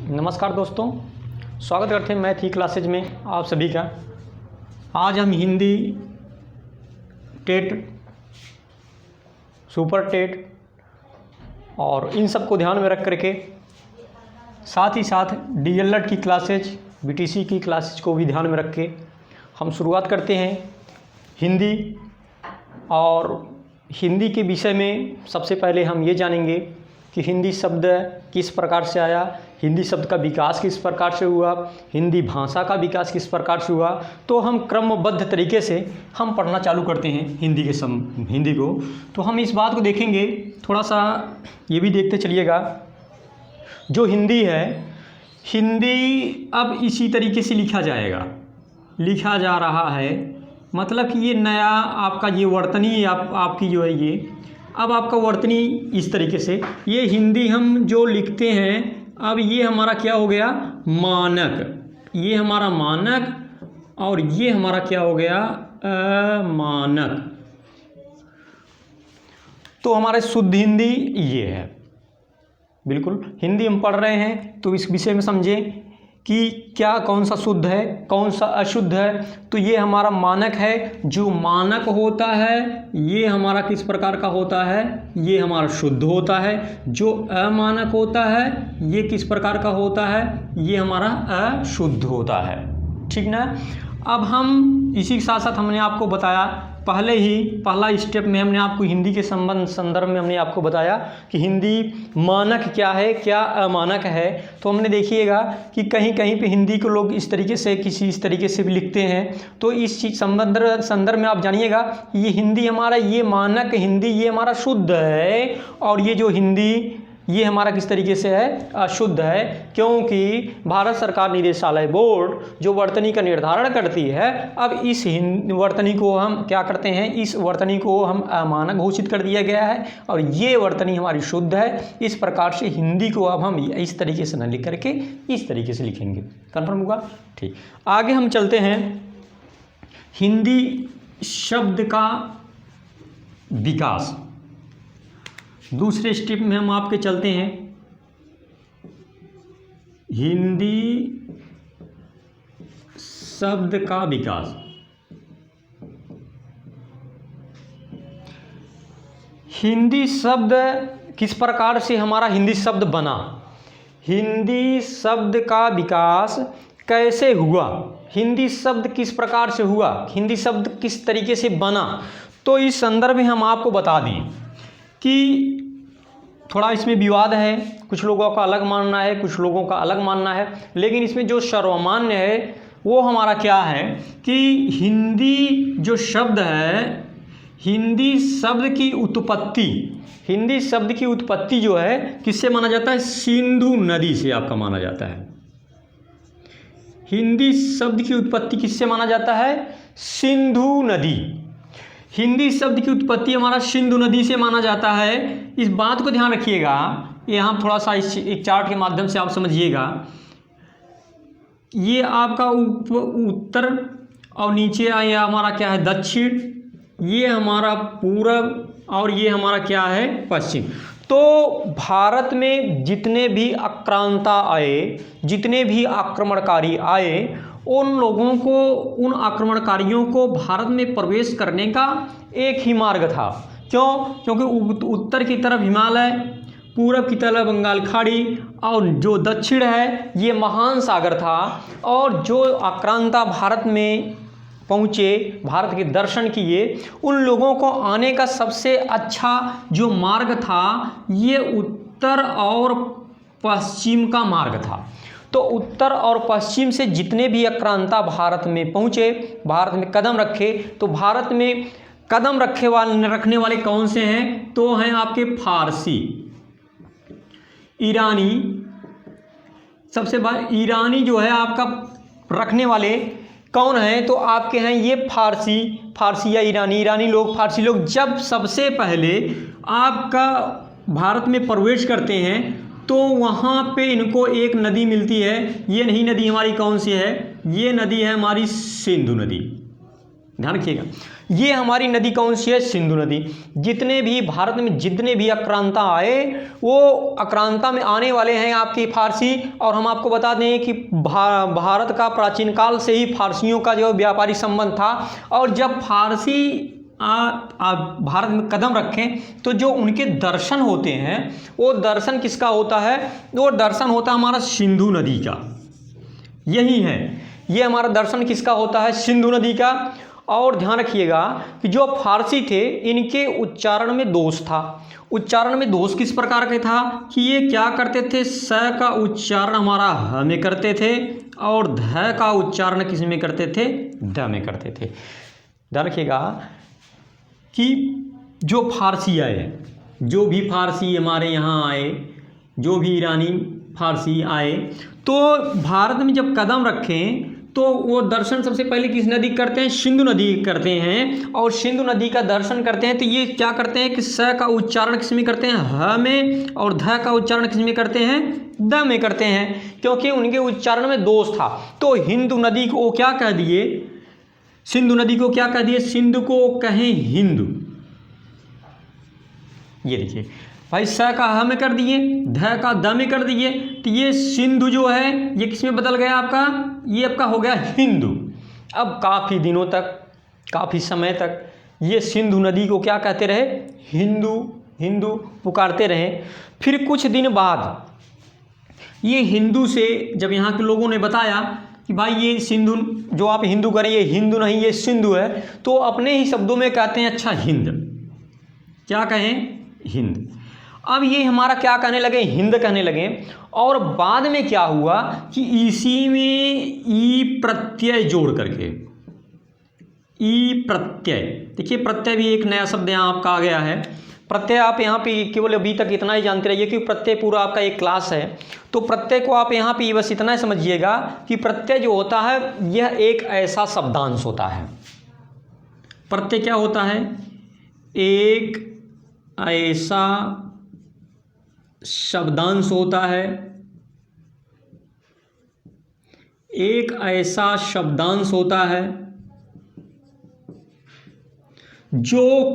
नमस्कार दोस्तों, स्वागत करते हैं मैथ ई क्लासेज में आप सभी का। आज हम हिंदी टेट, सुपर टेट और इन सब को ध्यान में रख करके साथ ही साथ डीएलएड की क्लासेज, बीटीसी की क्लासेज को भी ध्यान में रख के हम शुरुआत करते हैं हिंदी। और हिंदी के विषय में सबसे पहले हम ये जानेंगे कि हिंदी शब्द किस प्रकार से आया, हिंदी शब्द का विकास किस प्रकार से हुआ, हिंदी भाषा का विकास किस प्रकार से हुआ। तो हम क्रमबद्ध तरीके से हम पढ़ना चालू करते हैं हिंदी को। तो हम इस बात को देखेंगे, थोड़ा सा ये भी देखते चलिएगा। जो हिंदी है, हिंदी अब इसी तरीके से लिखा जा रहा है। मतलब कि ये नया आपका ये वर्तनी आपकी जो है ये अब आपका वर्तनी इस तरीके से, ये हिंदी हम जो लिखते हैं अब ये हमारा क्या हो गया, मानक। ये हमारा मानक और ये हमारा क्या हो गया, अमानक। तो हमारे शुद्ध हिंदी ये है। बिल्कुल हिंदी हम पढ़ रहे हैं तो इस विषय में समझें कि क्या कौन सा शुद्ध है, कौन सा अशुद्ध है। तो ये हमारा मानक है। जो मानक होता है ये हमारा किस प्रकार का होता है, ये हमारा शुद्ध होता है। जो अमानक होता है ये किस प्रकार का होता है, ये हमारा अशुद्ध होता है। ठीक ना। अब हम इसी के साथ साथ हमने आपको बताया पहला स्टेप में हमने आपको हिंदी के संदर्भ में हमने आपको बताया कि हिंदी मानक क्या है, क्या अमानक है। तो हमने देखिएगा कि कहीं कहीं पे हिंदी को लोग इस तरीके से भी लिखते हैं। तो इस चीज़ संदर्भ में आप जानिएगा ये हिंदी हमारा, ये मानक हिंदी ये हमारा शुद्ध है, और ये जो हिंदी ये हमारा किस तरीके से है, अशुद्ध है। क्योंकि भारत सरकार निदेशालय बोर्ड जो वर्तनी का निर्धारण करती है, अब इस वर्तनी को हम क्या करते हैं, इस वर्तनी को हम अमानक घोषित कर दिया गया है और ये वर्तनी हमारी शुद्ध है। इस प्रकार से हिंदी को अब हम इस तरीके से न लिख करके इस तरीके से लिखेंगे। कन्फर्म होगा? ठीक। आगे हम चलते हैं हिंदी शब्द का विकास। दूसरे स्टेप में हम आपके चलते हैं हिंदी शब्द का विकास। हिंदी शब्द किस प्रकार से हमारा हिंदी शब्द बना, हिंदी शब्द का विकास कैसे हुआ, हिंदी शब्द किस प्रकार से हुआ, हिंदी शब्द किस तरीके से बना। तो इस संदर्भ में हम आपको बता दें कि थोड़ा इसमें विवाद है, कुछ लोगों का अलग मानना है, कुछ लोगों का अलग मानना है। लेकिन इसमें जो सर्वमान्य है वो हमारा क्या है कि हिंदी जो शब्द है, हिंदी शब्द की उत्पत्ति जो है किससे माना जाता है, सिंधु नदी से आपका माना जाता है। हिंदी शब्द की उत्पत्ति किससे माना जाता है, सिंधु नदी। हिंदी शब्द की उत्पत्ति हमारा सिंधु नदी से माना जाता है। इस बात को ध्यान रखिएगा, यहाँ थोड़ा सा एक चार्ट के माध्यम से आप समझिएगा। ये आपका उत्तर और नीचे आया हमारा क्या है, दक्षिण, ये हमारा पूरब और ये हमारा क्या है, पश्चिम। तो भारत में जितने भी आक्रांता आए, जितने भी आक्रमणकारी आए, उन लोगों को, उन आक्रमणकारियों को भारत में प्रवेश करने का एक ही मार्ग था। क्यों? क्योंकि उत्तर की तरफ हिमालय, पूरब की तरफ बंगाल खाड़ी और जो दक्षिण है ये महान सागर था। और जो आक्रांता भारत में पहुँचे, भारत के दर्शन किए, उन लोगों को आने का सबसे अच्छा जो मार्ग था ये उत्तर और पश्चिम का मार्ग था। तो उत्तर और पश्चिम से जितने भी आक्रांता भारत में पहुँचे, भारत में कदम रखे, तो भारत में कदम रखने वाले कौन से हैं, तो हैं आपके फारसी, ईरानी। सबसे बड़ा ईरानी जो है आपका रखने वाले कौन हैं, तो आपके हैं ये फारसी या ईरानी लोग, फारसी लोग जब सबसे पहले आपका भारत में प्रवेश करते हैं तो वहाँ पे इनको एक नदी मिलती है। ये नहीं नदी हमारी कौन सी है, ये नदी है हमारी सिंधु नदी। ध्यान रखिएगा, ये हमारी नदी कौन सी है? सिंधु नदी। जितने भी भारत में जितने भी आक्रांता आए, वो आक्रांता में आने वाले हैं आपकी फारसी। और हम आपको बता दें कि भारत का प्राचीन काल से ही फारसियों का जो व्यापारिक संबंध था। और जब फारसी भारत में कदम रखें तो जो उनके दर्शन होते हैं, वो दर्शन किसका होता है? वो दर्शन होता है हमारा सिंधु नदी का। यही है, ये हमारा दर्शन किसका होता है? सिंधु नदी का। और ध्यान रखिएगा कि जो फारसी थे, इनके उच्चारण में दोष था। उच्चारण में दोष किस प्रकार के था कि ये क्या करते थे? स का उच्चारण हमारा ह में करते थे और ध का उच्चारण किस में करते थे? द में करते थे। ध्यान रखिएगा कि जो फारसी आए, जो भी फारसी हमारे यहाँ आए, जो भी ईरानी फारसी आए, तो भारत में जब कदम रखें तो वो दर्शन सबसे पहले किस नदी करते हैं? सिंधु नदी करते हैं। और सिंधु नदी का दर्शन करते हैं तो ये क्या करते हैं कि स का उच्चारण किस में करते हैं? ह में, और ध का उच्चारण किस में करते हैं? द में करते हैं, क्योंकि उनके उच्चारण में दोष था। तो हिंदू नदी को क्या कह दिए? सिंधु नदी को क्या कह दिए? सिंधु को कहें हिंदू। ये देखिए भाई, स का ह में कर दिए, ध का द में कर दिए, तो ये सिंधु जो है ये किस में बदल गया आपका? ये आपका हो गया हिंदू। अब काफ़ी दिनों तक, काफ़ी समय तक ये सिंधु नदी को क्या कहते रहे? हिंदू हिंदू पुकारते रहे। फिर कुछ दिन बाद ये हिंदू से जब यहाँ के लोगों ने बताया कि भाई ये सिंधु जो आप हिंदू करें, ये हिंदू नहीं, ये सिंधु है, तो अपने ही शब्दों में कहते हैं अच्छा हिंद। क्या कहें? हिंद। अब ये हमारा क्या कहने लगे? हिंद कहने लगे। और बाद में क्या हुआ कि इसी में ई प्रत्यय जोड़ करके, ई प्रत्यय, देखिए प्रत्यय भी एक नया शब्द यहाँ आपका आ गया है। प्रत्यय आप यहाँ पे केवल अभी तक इतना ही जानते रहिए कि प्रत्यय पूरा आपका एक क्लास है। तो प्रत्यय को आप यहाँ पे बस इतना समझिएगा कि प्रत्यय जो होता है यह एक ऐसा शब्दांश होता है। प्रत्यय क्या होता है? एक ऐसा शब्दांश होता है, एक ऐसा शब्दांश होता है जो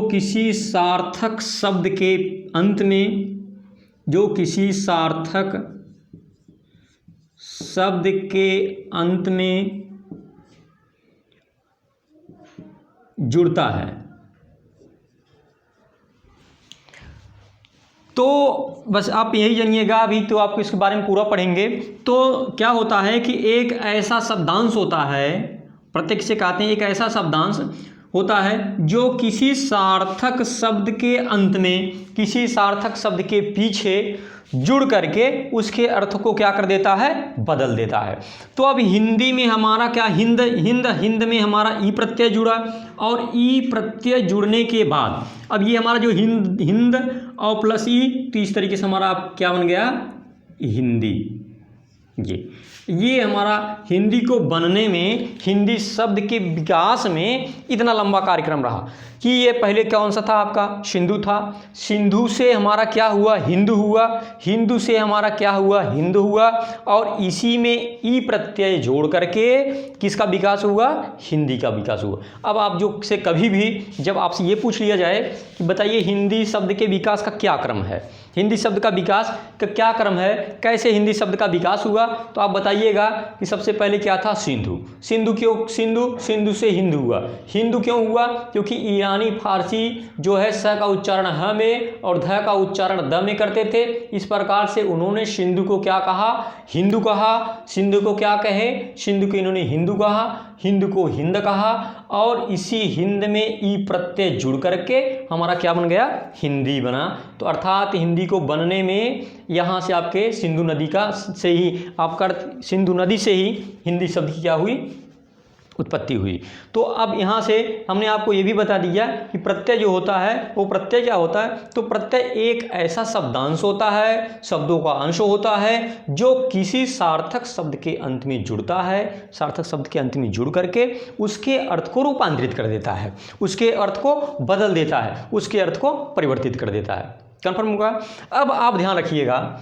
किसी सार्थक शब्द के अंत में, जो किसी सार्थक शब्द के अंत में जुड़ता है। तो बस आप यही जानिएगा, अभी तो आपको इसके बारे में पूरा पढ़ेंगे। तो क्या होता है कि एक ऐसा शब्दांश होता है, प्रत्यय से कहते हैं, एक ऐसा शब्दांश होता है जो किसी सार्थक शब्द के अंत में, किसी सार्थक शब्द के पीछे जुड़ करके उसके अर्थ को क्या कर देता है? बदल देता है। तो अब हिंदी में हमारा क्या? हिंद हिंद हिंद में हमारा ई प्रत्यय जुड़ा, और ई प्रत्यय जुड़ने के बाद अब ये हमारा जो हिंद हिंद और प्लस ई, तो इस तरीके से हमारा क्या बन गया? हिंदी। ये हमारा हिंदी को बनने में, हिंदी शब्द के विकास में इतना लंबा कार्यक्रम रहा कि ये पहले कौन सा था आपका? सिंधु था। सिंधु से हमारा क्या हुआ? हिंदू हुआ। हिंदू से हमारा क्या हुआ? हिंदू हुआ। और इसी में ई प्रत्यय जोड़ करके किसका विकास हुआ? हिंदी का विकास हुआ। अब आप जो से कभी भी जब आपसे ये पूछ लिया जाए कि बताइए हिंदी शब्द के विकास का क्या क्रम है, हिंदी शब्द का विकास का क्या क्रम है, कैसे हिंदी शब्द का विकास हुआ, तो आप बताइएगा कि सबसे पहले क्या था? सिंधु। सिंधु क्यों? सिंधु से हिंदू हुआ। हिंदू क्यों हुआ? क्योंकि ईरानी फारसी जो है स का उच्चारण ह में और ध का उच्चारण द में करते थे। इस प्रकार से उन्होंने सिंधु को क्या कहा? हिंदू कहा। सिंधु को क्या कहे? सिंधु को इन्होंने हिंदू कहा, हिंदू को हिंद कहा, और इसी हिंद में ई प्रत्यय जुड़ करके हमारा क्या बन गया? हिंदी बना। तो अर्थात हिंदी को बनने में यहाँ से आपके सिंधु नदी का से ही आपका सिंधु नदी से ही हिंदी शब्द की क्या हुई? उत्पत्ति हुई। तो अब यहाँ से हमने आपको ये भी बता दिया कि प्रत्यय जो होता है वो प्रत्यय क्या होता है? तो प्रत्यय एक ऐसा शब्दांश होता है, शब्दों का अंश होता है जो किसी सार्थक शब्द के अंत में जुड़ता है, सार्थक शब्द के अंत में जुड़ करके उसके अर्थ को रूपांतरित कर देता है, उसके अर्थ को बदल देता है, उसके अर्थ को परिवर्तित कर देता है। कन्फर्म होगा? अब आप ध्यान रखिएगा,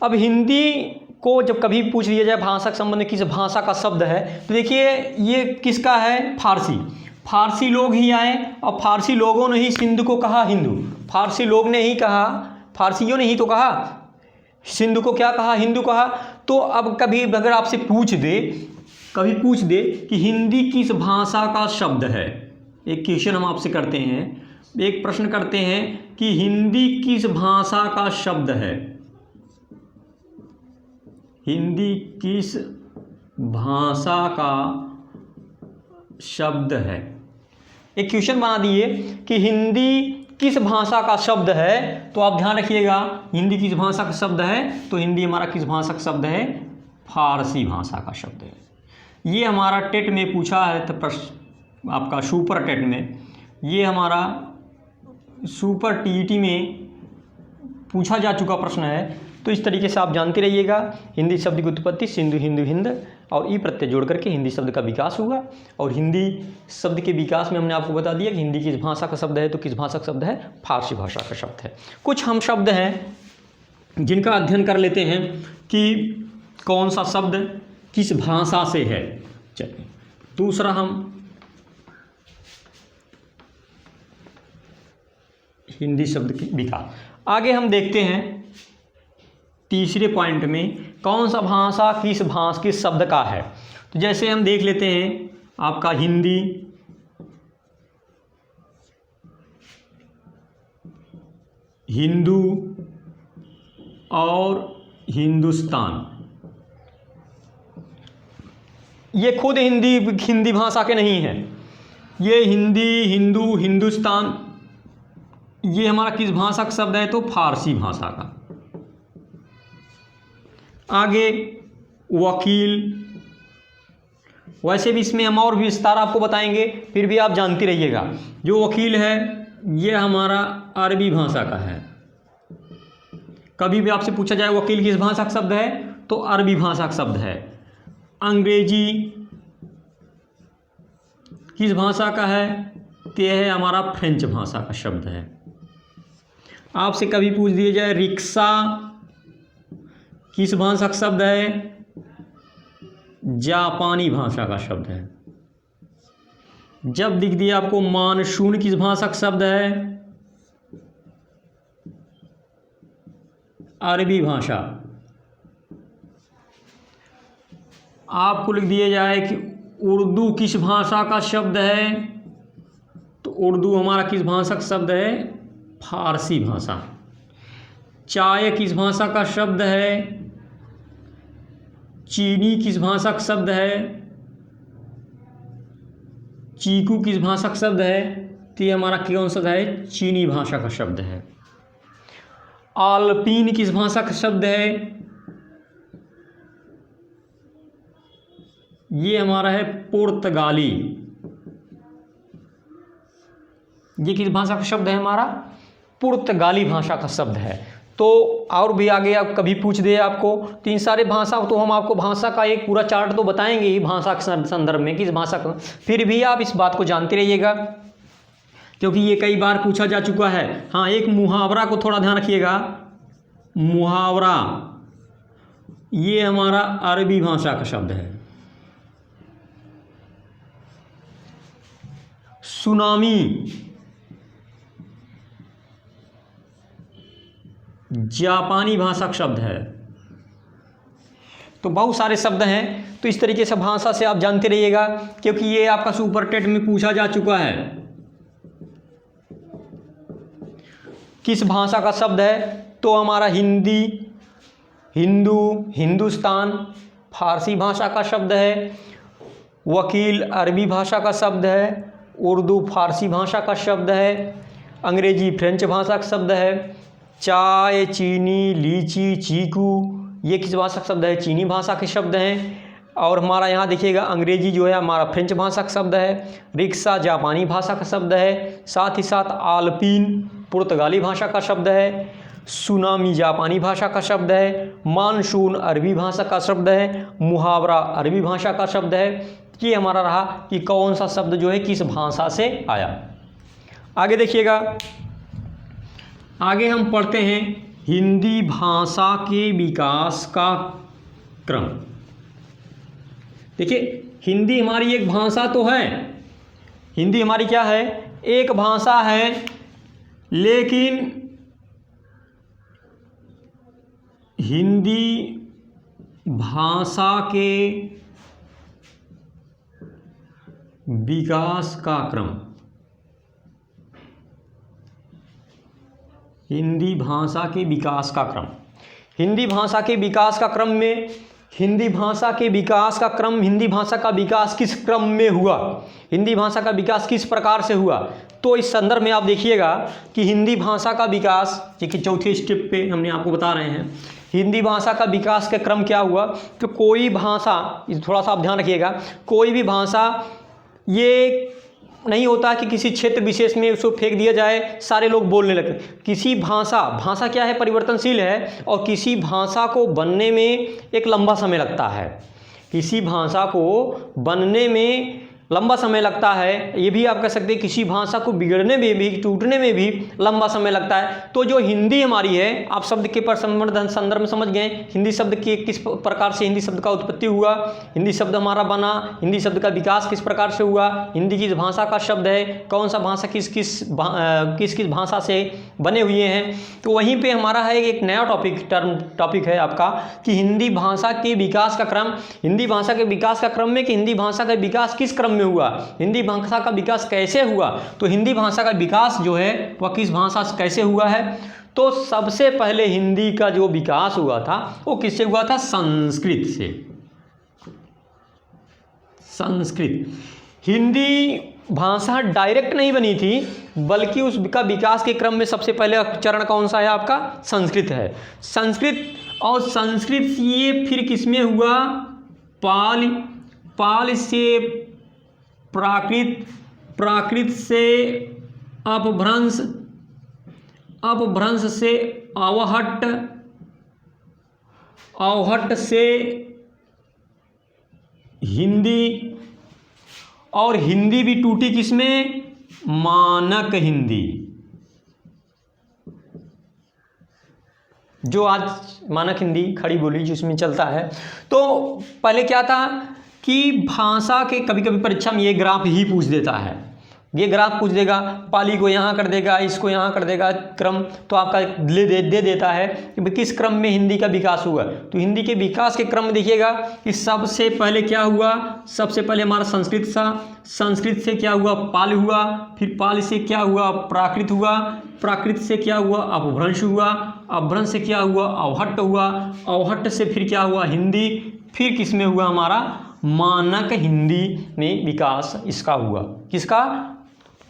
अब हिंदी को जब कभी पूछ लिया जाए भाषा के संबंध में किस भाषा का शब्द है, तो देखिए ये किसका है, फारसी। फारसी लोग ही आए और फारसी लोगों ने ही सिंध को कहा हिंदू। फारसी लोग ने ही कहा, फारसियों ने ही तो कहा, सिंध को क्या कहा, हिंदू कहा। तो अब कभी अगर आपसे पूछ दे, कभी पूछ दे कि हिंदी किस भाषा का शब्द है, एक क्वेश्चन हम आपसे करते हैं, एक प्रश्न करते हैं कि हिंदी किस भाषा का शब्द है, हिंदी किस भाषा का शब्द है। एक क्वेश्चन बना दिए कि हिंदी किस भाषा का शब्द है, तो आप ध्यान रखिएगा हिंदी किस भाषा का शब्द है, तो हिंदी हमारा किस भाषा का शब्द है, फारसी भाषा का शब्द है। ये हमारा टेट में पूछा है, तो प्रश्न आपका सुपर टेट में, ये हमारा सुपर टीईटी में पूछा जा चुका प्रश्न है। तो इस तरीके से आप जानते रहिएगा हिंदी शब्द की उत्पत्ति सिंधु, हिंदू, हिंद और ई प्रत्यय जोड़ करके हिंदी शब्द का विकास हुआ। और हिंदी शब्द के विकास में हमने आपको बता दिया कि हिंदी किस भाषा का शब्द है, तो किस भाषा का शब्द है, फारसी भाषा का शब्द है। कुछ हम शब्द हैं जिनका अध्ययन कर लेते हैं कि कौन सा शब्द किस भाषा से है। चलिए दूसरा हम हिंदी शब्द की विकास, आगे हम देखते हैं तीसरे पॉइंट में कौन सा भाषा किस शब्द का है। तो जैसे हम देख लेते हैं आपका हिंदी, हिंदू और हिंदुस्तान, ये खुद हिंदी भाषा के नहीं हैं। ये हिंदी, हिंदू, हिंदुस्तान, ये हमारा किस भाषा का शब्द है, तो फारसी भाषा का। आगे वकील, वैसे भी इसमें हम और भी विस्तार आपको बताएंगे, फिर भी आप जानते रहिएगा। जो वकील है ये हमारा अरबी भाषा का है। कभी भी आपसे पूछा जाए वकील किस भाषा का शब्द है, तो अरबी भाषा का शब्द है। अंग्रेजी किस भाषा का है, तो यह है हमारा फ्रेंच भाषा का शब्द है। आपसे कभी पूछ दिया जाए रिक्शा किस भाषा का शब्द है, जापानी भाषा का शब्द है। जब दिख दिया आपको मानसून किस भाषा का शब्द है, अरबी भाषा। आपको लिख दिया जाए कि उर्दू किस भाषा का शब्द है, तो उर्दू हमारा किस भाषा का शब्द है, फारसी भाषा। चाय किस भाषा का शब्द है, चीनी किस भाषा का शब्द है, चीकू किस भाषा का शब्द है, तो ये हमारा कौन सा है, चीनी भाषा का शब्द है। आलपीन किस भाषा का शब्द है, ये हमारा है पुर्तगाली। ये किस भाषा का शब्द है, हमारा पुर्तगाली भाषा का शब्द है। तो और भी आगे आप कभी पूछ दे आपको, तीन सारे भाषा, तो हम आपको भाषा का एक पूरा चार्ट तो बताएंगे ही भाषा के संदर्भ में किस भाषा का, फिर भी आप इस बात को जानते रहिएगा क्योंकि ये कई बार पूछा जा चुका है। हाँ, एक मुहावरा को थोड़ा ध्यान रखिएगा। मुहावरा ये हमारा अरबी भाषा का शब्द है। सुनामी जापानी भाषा का शब्द है। तो बहुत सारे शब्द हैं, तो इस तरीके से भाषा से आप जानते रहिएगा क्योंकि ये आपका सुपर टेट में पूछा जा चुका है। किस भाषा का शब्द है, तो हमारा हिंदी, हिंदू, हिंदुस्तान फारसी भाषा का शब्द है। वकील अरबी भाषा का शब्द है। उर्दू फारसी भाषा का शब्द है। अंग्रेजी फ्रेंच भाषा का शब्द है। चाय, चीनी, लीची, चीकू ये किस भाषा का शब्द है, चीनी भाषा के शब्द हैं। और हमारा यहाँ देखिएगा अंग्रेजी जो है हमारा फ्रेंच भाषा का शब्द है। रिक्शा जापानी भाषा का शब्द है। साथ ही साथ आलपीन पुर्तगाली भाषा का शब्द है। सुनामी जापानी भाषा का शब्द है। मानसून अरबी भाषा का शब्द है। मुहावरा अरबी भाषा का शब्द है। ये हमारा रहा कि कौन सा शब्द जो है किस भाषा से आया। आगे देखिएगा, आगे हम पढ़ते हैं हिंदी भाषा के विकास का क्रम। देखिए, हिंदी हमारी एक भाषा तो है, हिंदी हमारी क्या है, एक भाषा है, लेकिन हिंदी भाषा के विकास का क्रम, हिंदी भाषा के विकास का क्रम, हिंदी भाषा के विकास का क्रम में, हिंदी भाषा के विकास का क्रम, हिंदी भाषा का विकास किस क्रम में हुआ, हिंदी भाषा का विकास किस प्रकार से हुआ, तो इस संदर्भ में आप देखिएगा कि हिंदी भाषा का विकास, देखिए चौथे स्टेप पे हमने आपको बता रहे हैं, हिंदी भाषा का विकास का क्रम क्या हुआ। तो कोई भाषा, थोड़ा सा आप ध्यान रखिएगा, कोई भी भाषा ये नहीं होता कि किसी क्षेत्र विशेष में उसको फेंक दिया जाए, सारे लोग बोलने लगे। किसी भाषा क्या है, परिवर्तनशील है, और किसी भाषा को बनने में एक लंबा समय लगता है, किसी भाषा को बनने में लंबा समय लगता है। ये भी आप कह सकते हैं किसी भाषा को बिगड़ने में भी, टूटने में भी लंबा समय लगता है। तो जो हिंदी हमारी है, आप शब्द के संदर्भ में समझ गए, हिंदी शब्द के किस प्रकार से हिंदी शब्द का उत्पत्ति हुआ, हिंदी शब्द हमारा बना, हिंदी शब्द का विकास किस प्रकार से हुआ, हिंदी किस भाषा का शब्द है, कौन सा भाषा किस किस भाषा से बने हुए हैं। तो वहीं पर हमारा है एक नया टॉपिक है आपका कि हिंदी भाषा के विकास का क्रम, हिंदी भाषा के विकास का क्रम में कि हिंदी भाषा का विकास किस क्रम में हुआ, हिंदी भाषा का विकास कैसे हुआ। तो हिंदी भाषा का विकास जो है वह किस भाषा से कैसे हुआ है, तो सबसे पहले हिंदी का जो विकास हुआ था वो किससे हुआ था, संस्कृत से। संस्कृत, हिंदी भाषा डायरेक्ट नहीं बनी थी, बल्कि उसका विकास के क्रम में सबसे पहले चरण कौन सा है आपका, संस्कृत है। संस्कृत, और संस्कृत ये फिर किसमें हुआ, पाल से प्राकृत, प्राकृत से अपभ्रंश, अपभ्रंश से अवहट्ट, अवहट्ट से हिंदी, और हिंदी भी टूटी किसमें, मानक हिंदी, जो आज मानक हिंदी खड़ी बोली जिसमें चलता है। तो पहले क्या था कि भाषा के, कभी कभी परीक्षा में ये ग्राफ ही पूछ देता है, ये ग्राफ पूछ देगा, पाली को यहाँ कर देगा, इसको यहाँ कर देगा क्रम, तो आपका दे देता है कि किस क्रम में हिंदी का विकास हुआ। तो हिंदी के विकास के क्रम में देखिएगा कि सबसे पहले क्या हुआ, सबसे पहले हमारा संस्कृत था, संस्कृत से क्या हुआ, पाल हुआ, फिर पाल से क्या हुआ, प्राकृत हुआ, प्राकृत से क्या हुआ, अपभ्रंश हुआ, अपभ्रंश से क्या हुआ, अवहट्ट हुआ, अवहट्ट से फिर क्या हुआ, हिंदी, फिर किस में हुआ हमारा, मानक हिंदी में विकास इसका हुआ, किसका,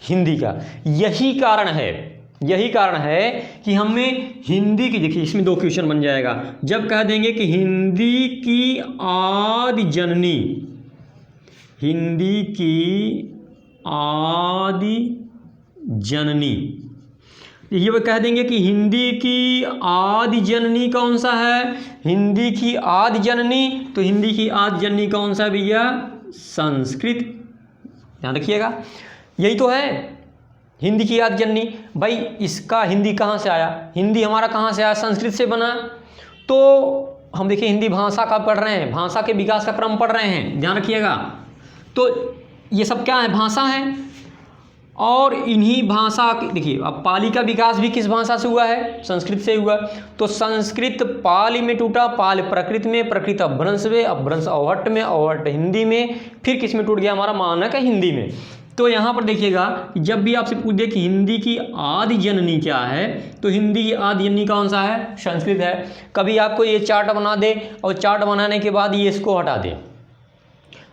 हिंदी का। यही कारण है कि हमें हिंदी की, देखिए इसमें 2 क्वेश्चन बन जाएगा। जब कह देंगे कि हिंदी की आदि जननी, हिंदी की आदि जननी, ये वो कह देंगे कि हिंदी की आदि जननी कौन सा है, हिंदी की आदि जननी, तो हिंदी की आदि जननी कौन सा भैया, संस्कृत। ध्यान रखिएगा, यही तो है हिंदी की आदि जननी। भाई इसका हिंदी कहाँ से आया, हिंदी हमारा कहाँ से आया, संस्कृत से बना। तो हम देखिए हिंदी भाषा का पढ़ रहे हैं, भाषा के विकास का क्रम पढ़ रहे हैं, ध्यान रखिएगा। तो ये सब क्या है, भाषा है, और इन्हीं भाषा की, देखिए अब पाली का विकास भी किस भाषा से हुआ है, संस्कृत से हुआ। तो संस्कृत पाली में टूटा, पाल प्रकृत में, प्रकृत अपभ्रंश में, अपभ्रंश अवहट्ट में, अवहट्ट हिंदी में, फिर किस में टूट गया हमारा, मानक हिंदी में। तो यहाँ पर देखिएगा जब भी आपसे पूछ दे कि हिंदी की आदि जननी क्या है, तो हिंदी की आदि जननी कौन सा है, संस्कृत है। कभी आपको ये चार्ट बना दे और चार्ट बनाने के बाद ये इसको हटा दे,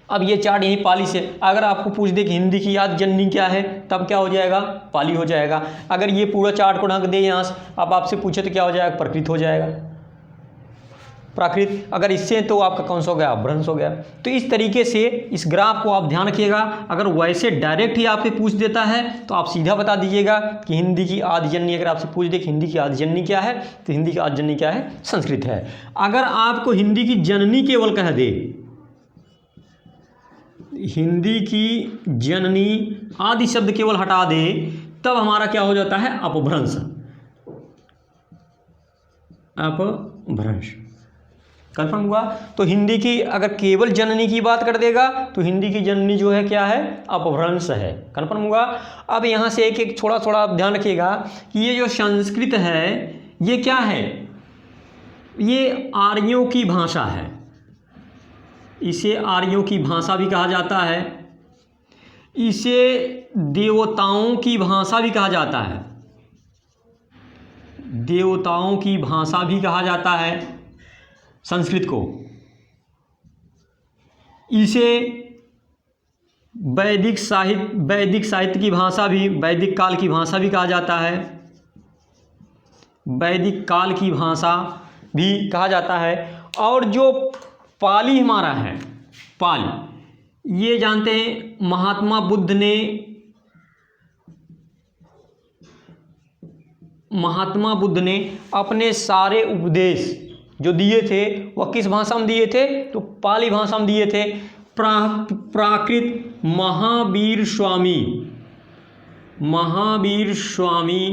अब ये चार्ट यही पाली से, अगर आपको पूछ दे कि हिंदी की आदि जननी क्या है, तब क्या हो जाएगा, पाली हो जाएगा। अगर ये पूरा चार्ट को ढक दे यहाँ से, अब आपसे पूछे तो क्या हो जाएगा, प्रकृत हो जाएगा, प्राकृत। अगर इससे तो आपका कौन सा हो गया, अपभ्रंश हो गया। तो इस तरीके से इस ग्राफ को आप ध्यान रखिएगा। अगर वैसे डायरेक्ट ही आपसे पूछ देता है तो आप सीधा बता दीजिएगा कि हिंदी की आदि जननी, अगर आपसे पूछ दे कि हिंदी की आदि जननी क्या है, तो हिंदी की आदि जननी क्या है, संस्कृत है। अगर आपको हिंदी की जननी केवल कह दे, हिंदी की जननी, आदि शब्द केवल हटा दे, तब हमारा क्या हो जाता है, अपभ्रंश। अपभ्रंश। कन्फर्म हुआ। तो हिंदी की अगर केवल जननी की बात कर देगा तो हिंदी की जननी जो है क्या है, अपभ्रंश है। कन्फर्म हुआ। अब यहाँ से एक एक थोड़ा थोड़ा आप ध्यान रखिएगा कि ये जो संस्कृत है ये क्या है, ये आर्यों की भाषा है, इसे आर्यों की भाषा भी कहा जाता है, इसे देवताओं की भाषा भी कहा जाता है, देवताओं की भाषा भी कहा जाता है संस्कृत को। इसे वैदिक साहित्य की भाषा भी, वैदिक काल की भाषा भी कहा जाता है, वैदिक काल की भाषा भी कहा जाता है। और जो पाली हमारा है, पाली, ये जानते हैं महात्मा बुद्ध ने अपने सारे उपदेश जो दिए थे वह किस भाषा में दिए थे, तो पाली भाषा में दिए थे। प्राकृत महावीर स्वामी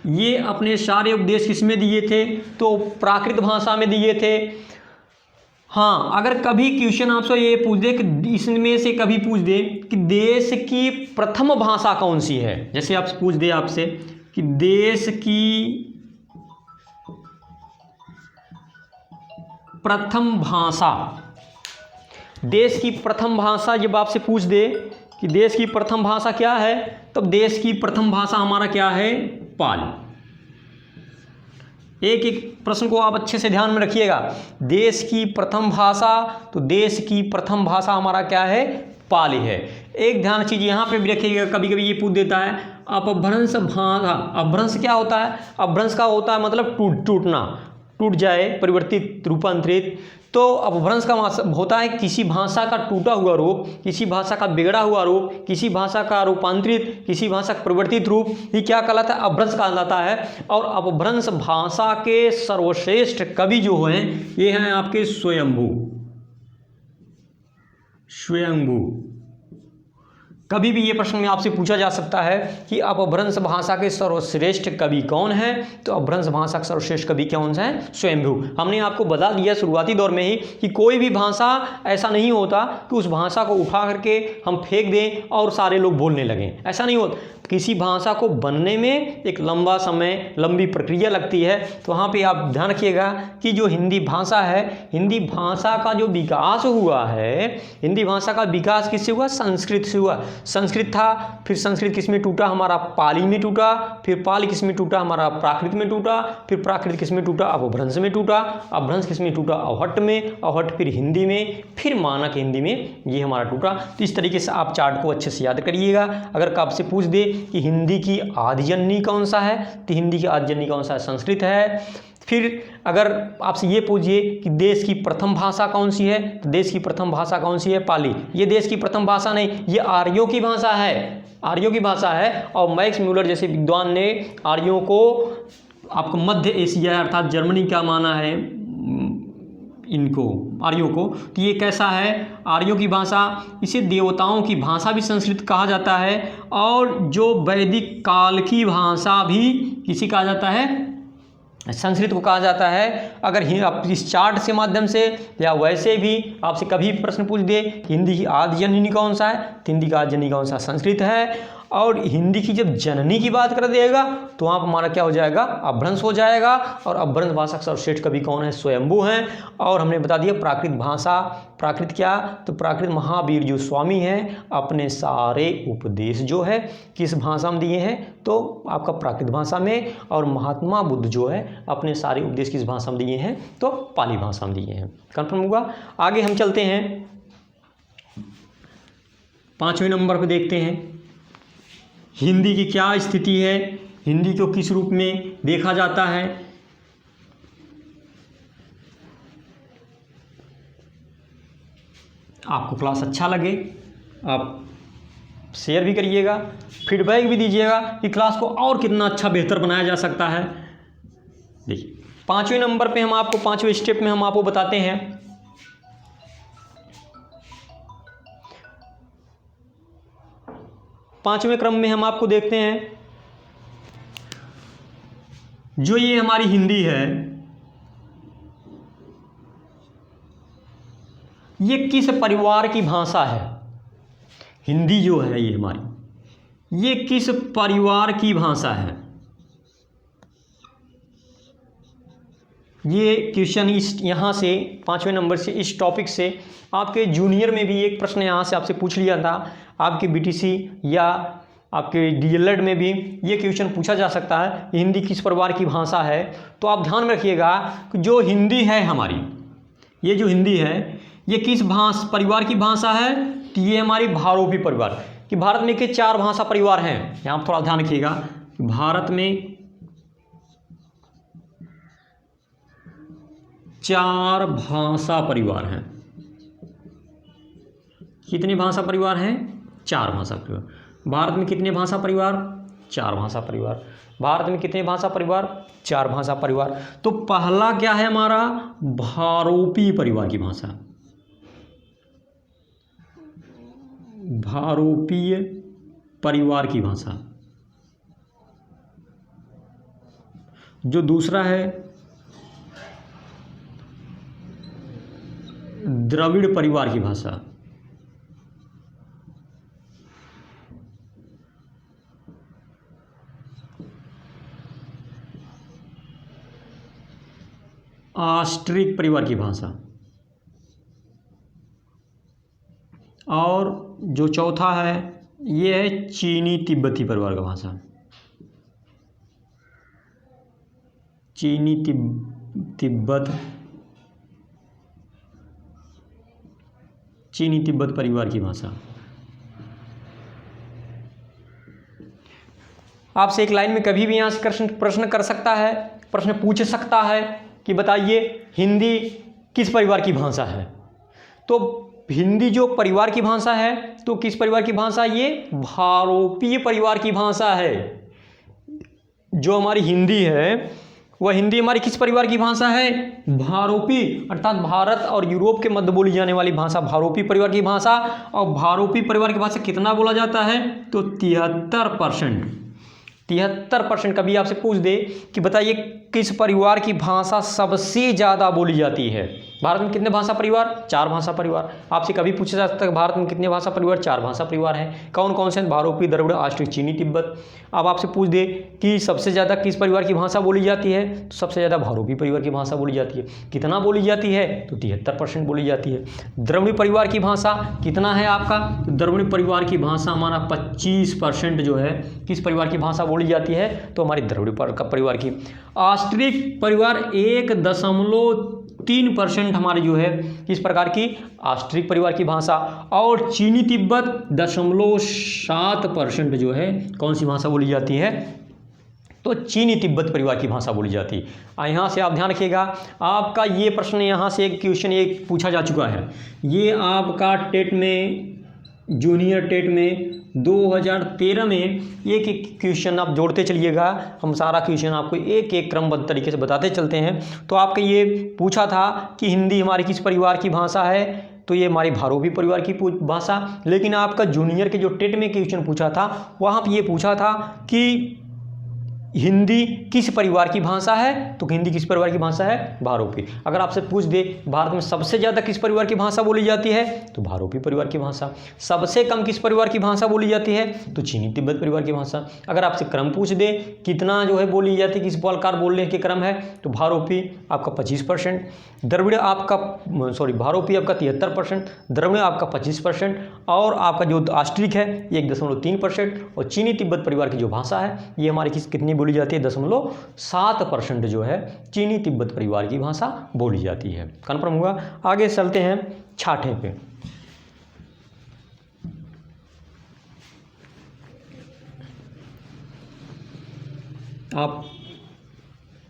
ये अपने सारे उपदेश किस में दिए थे, तो प्राकृत भाषा में दिए थे। हाँ, अगर कभी क्वेश्चन आपसे ये पूछ दे कि इसमें से कभी पूछ दे कि देश की प्रथम भाषा कौन सी है, जैसे आप पूछ दे आपसे कि देश की प्रथम भाषा जब आपसे पूछ दे कि देश की प्रथम भाषा क्या है, तब देश की प्रथम भाषा हमारा क्या है, पाली। एक एक प्रश्न को आप अच्छे से ध्यान में रखिएगा। देश की प्रथम भाषा, तो देश की प्रथम भाषा हमारा क्या है, पाली है। एक ध्यान चीज यहाँ पे भी रखिएगा, कभी कभी ये पूछ देता है अपभ्रंश भाषा। अपभ्रंश क्या होता है, अपभ्रंश का होता है मतलब टूटना, टूट जाए, परिवर्तित, रूपांतरित। तो अपभ्रंश का होता है किसी भाषा का टूटा हुआ रूप, किसी भाषा का बिगड़ा हुआ रूप, किसी भाषा का रूपांतरित, किसी भाषा का परिवर्तित रूप, ये क्या कहलाता है, अपभ्रंश कहलाता है। और अपभ्रंश भाषा के सर्वश्रेष्ठ कवि जो हैं ये हैं आपके स्वयंभू। कभी भी ये प्रश्न में आपसे पूछा जा सकता है कि अपभ्रंश भाषा के सर्वश्रेष्ठ कवि कौन है, तो अपभ्रंश भाषा के सर्वश्रेष्ठ कवि कौन है, स्वयंभू। हमने आपको बता दिया शुरुआती दौर में ही कि कोई भी भाषा ऐसा नहीं होता कि उस भाषा को उठा करके हम फेंक दें और सारे लोग बोलने लगें, ऐसा नहीं होता। किसी भाषा को बनने में एक लंबा समय, लंबी प्रक्रिया लगती है। तो वहाँ पे आप ध्यान रखिएगा कि जो हिंदी भाषा है, हिंदी भाषा का जो विकास हुआ है, हिंदी भाषा का विकास किससे हुआ, संस्कृत से हुआ। संस्कृत था, फिर संस्कृत किस में टूटा, हमारा पाली में टूटा, फिर पाली किस में टूटा, हमारा प्राकृत में टूटा, फिर प्राकृत किस में टूटा, अपभ्रंश में टूटा, अपभ्रंश किस में टूटा, अवहट्ट में, अवहट्ट फिर हिंदी में, फिर मानक हिंदी में, ये हमारा टूटा। तो इस तरीके से आप चार्ट को अच्छे से याद करिएगा। अगर आपसे पूछ दे कि हिंदी की आदिजननी कौन सा है, तो हिंदी की आदिजननी कौन सा है, संस्कृत है। फिर अगर आपसे ये पूछिए कि देश की प्रथम भाषा कौन सी है, तो देश की प्रथम भाषा कौन सी है, पाली। ये देश की प्रथम भाषा नहीं, ये आर्यों की भाषा है, आर्यों की भाषा है। और मैक्स म्यूलर जैसे विद्वान ने आर्यों को आपको मध्य एशिया अर्थात जर्मनी का माना है, इनको आर्यों को। तो ये कैसा है, आर्यों की भाषा। इसे देवताओं की भाषा भी संस्कृत कहा जाता है। और जो वैदिक काल की भाषा भी किसी कहा जाता है, संस्कृत को कहा जाता है। अगर आप इस चार्ट के माध्यम से या वैसे भी आपसे कभी प्रश्न पूछ दे हिंदी की आदिजननी कौन सा है, तो हिंदी का आदिजननी कौन सा, संस्कृत है। और हिंदी की जब जननी की बात कर देगा तो वहाँ पर हमारा क्या हो जाएगा, अपभ्रंश हो जाएगा। और अपभ्रंश भाषा का सर्वश्रेष्ठ कवि कौन है, स्वयंभू हैं। और हमने बता दिया प्राकृत भाषा, प्राकृत क्या, तो प्राकृत महावीर जो स्वामी हैं अपने सारे उपदेश जो है किस भाषा में दिए हैं, तो आपका प्राकृत भाषा में। और महात्मा बुद्ध जो है अपने सारे उपदेश किस भाषा में दिए हैं, तो पाली भाषा में दिए हैं। कन्फर्म हुआ। आगे हम चलते हैं 5वें नंबर पर, देखते हैं हिंदी की क्या स्थिति है, हिंदी को किस रूप में देखा जाता है। आपको क्लास अच्छा लगे आप शेयर भी करिएगा, फीडबैक भी दीजिएगा कि क्लास को और कितना अच्छा बेहतर बनाया जा सकता है। देखिए 5वें नंबर पे हम आपको 5वें स्टेप में हम आपको बताते हैं 5वें क्रम में हम आपको देखते हैं जो ये हमारी हिंदी है, ये किस परिवार की भाषा है? हिंदी जो है ये हमारी, ये किस परिवार की भाषा है? ये क्वेश्चन इस यहाँ से 5वें नंबर से, इस टॉपिक से आपके जूनियर में भी एक प्रश्न यहाँ से आपसे पूछ लिया था। आपके बीटीसी या आपके डीएलएड में भी ये क्वेश्चन पूछा जा सकता है, हिंदी किस परिवार की भाषा है। तो आप ध्यान में रखिएगा कि जो हिंदी है हमारी, ये जो हिंदी है ये किस परिवार की भाषा है? तो ये हमारी भारोपी परिवार कि भारत में के 4 भाषा परिवार हैं। यहाँ पर थोड़ा ध्यान रखिएगा, भारत में 4 भाषा परिवार हैं। कितने भाषा परिवार हैं? 4 भाषा परिवार। भारत में कितने भाषा परिवार? 4 भाषा परिवार। भारत में कितने भाषा परिवार? 4 भाषा परिवार। तो पहला क्या है हमारा? भारोपी परिवार की भाषा, भारोपीय परिवार की भाषा। जो दूसरा है द्रविड़ परिवार की भाषा, ऑस्ट्रिक परिवार की भाषा, और जो चौथा है ये है चीनी तिब्बती परिवार का भाषा, चीनी तिब्बत परिवार की भाषा। आपसे एक लाइन में कभी भी यहाँ से प्रश्न कर सकता है, प्रश्न पूछ सकता है कि बताइए हिंदी किस परिवार की भाषा है। तो हिंदी जो परिवार की भाषा है, तो किस परिवार की भाषा? ये भारोपीय परिवार की भाषा है। जो हमारी हिंदी है वह हिंदी हमारी किस परिवार की भाषा है? भारोपी, अर्थात भारत और यूरोप के मध्य बोली जाने वाली भाषा भारोपी परिवार की भाषा। और भारोपी परिवार की भाषा कितना बोला जाता है? तो 73%। 73%। कभी आपसे पूछ दे कि बताइए किस परिवार की भाषा सबसे ज़्यादा बोली जाती है? भारत में कितने भाषा परिवार? 4 भाषा परिवार। आपसे कभी पूछा जा सकता है भारत में कितने भाषा परिवार? 4 भाषा परिवार हैं। कौन कौन से? भारोपी, द्रविड़, ऑस्ट्रिक, चीनी, तिब्बत। अब आपसे पूछ दे कि सबसे ज़्यादा किस परिवार की भाषा बोली जाती है? तो सबसे ज़्यादा भारोपी परिवार की भाषा बोली जाती है। कितना बोली जाती है? तो 73% बोली जाती है। द्रविड़ परिवार की भाषा कितना है आपका? तो द्रविड़ परिवार की भाषा हमारा 25% जो है किस परिवार की भाषा बोली जाती है? तो हमारी द्रविड़ परिवार की। ऑस्ट्रिक परिवार 1.3% हमारे जो है किस प्रकार की? ऑस्ट्रिक परिवार की भाषा। और चीनी तिब्बत 0.7% जो है कौन सी भाषा बोली जाती है? तो चीनी तिब्बत परिवार की भाषा बोली जाती है। यहाँ से आप ध्यान रखिएगा, आपका ये प्रश्न यहाँ से एक क्वेश्चन एक पूछा जा चुका है। ये आपका टेट में, जूनियर टेट में 2013 में एक एक क्वेश्चन आप जोड़ते चलिएगा। हम सारा क्वेश्चन आपको एक एक क्रमबद्ध तरीके से बताते चलते हैं। तो आपके ये पूछा था कि हिंदी हमारी किस परिवार की भाषा है? तो ये हमारी भारोपी परिवार की भाषा। लेकिन आपका जूनियर के जो टेट में क्वेश्चन पूछा था वहाँ पर ये पूछा था कि हिंदी किस परिवार की भाषा है? तो हिंदी किस परिवार की भाषा है? भारोपी। अगर आपसे पूछ दे भारत में सबसे ज़्यादा किस परिवार की भाषा बोली जाती है? तो भारोपी परिवार की भाषा। सबसे कम किस परिवार की भाषा बोली जाती है? तो चीनी तिब्बत परिवार की भाषा। अगर आपसे क्रम पूछ दे कितना जो है बोली जाती है, किस प्रकार बोलने के क्रम है? तो भारोपी आपका 25%, द्रविड़ आपका भारोपी आपका 73%, द्रविड़ आपका 25%, और आपका जो ऑस्ट्रिक है 1.3%, और चीनी तिब्बत परिवार की जो भाषा है ये हमारी कितनी बोली जाती है? 0.7% जो है चीनी तिब्बत परिवार की भाषा बोली जाती है। कन्फर्म हुआ? आगे चलते हैं छठे पे। आप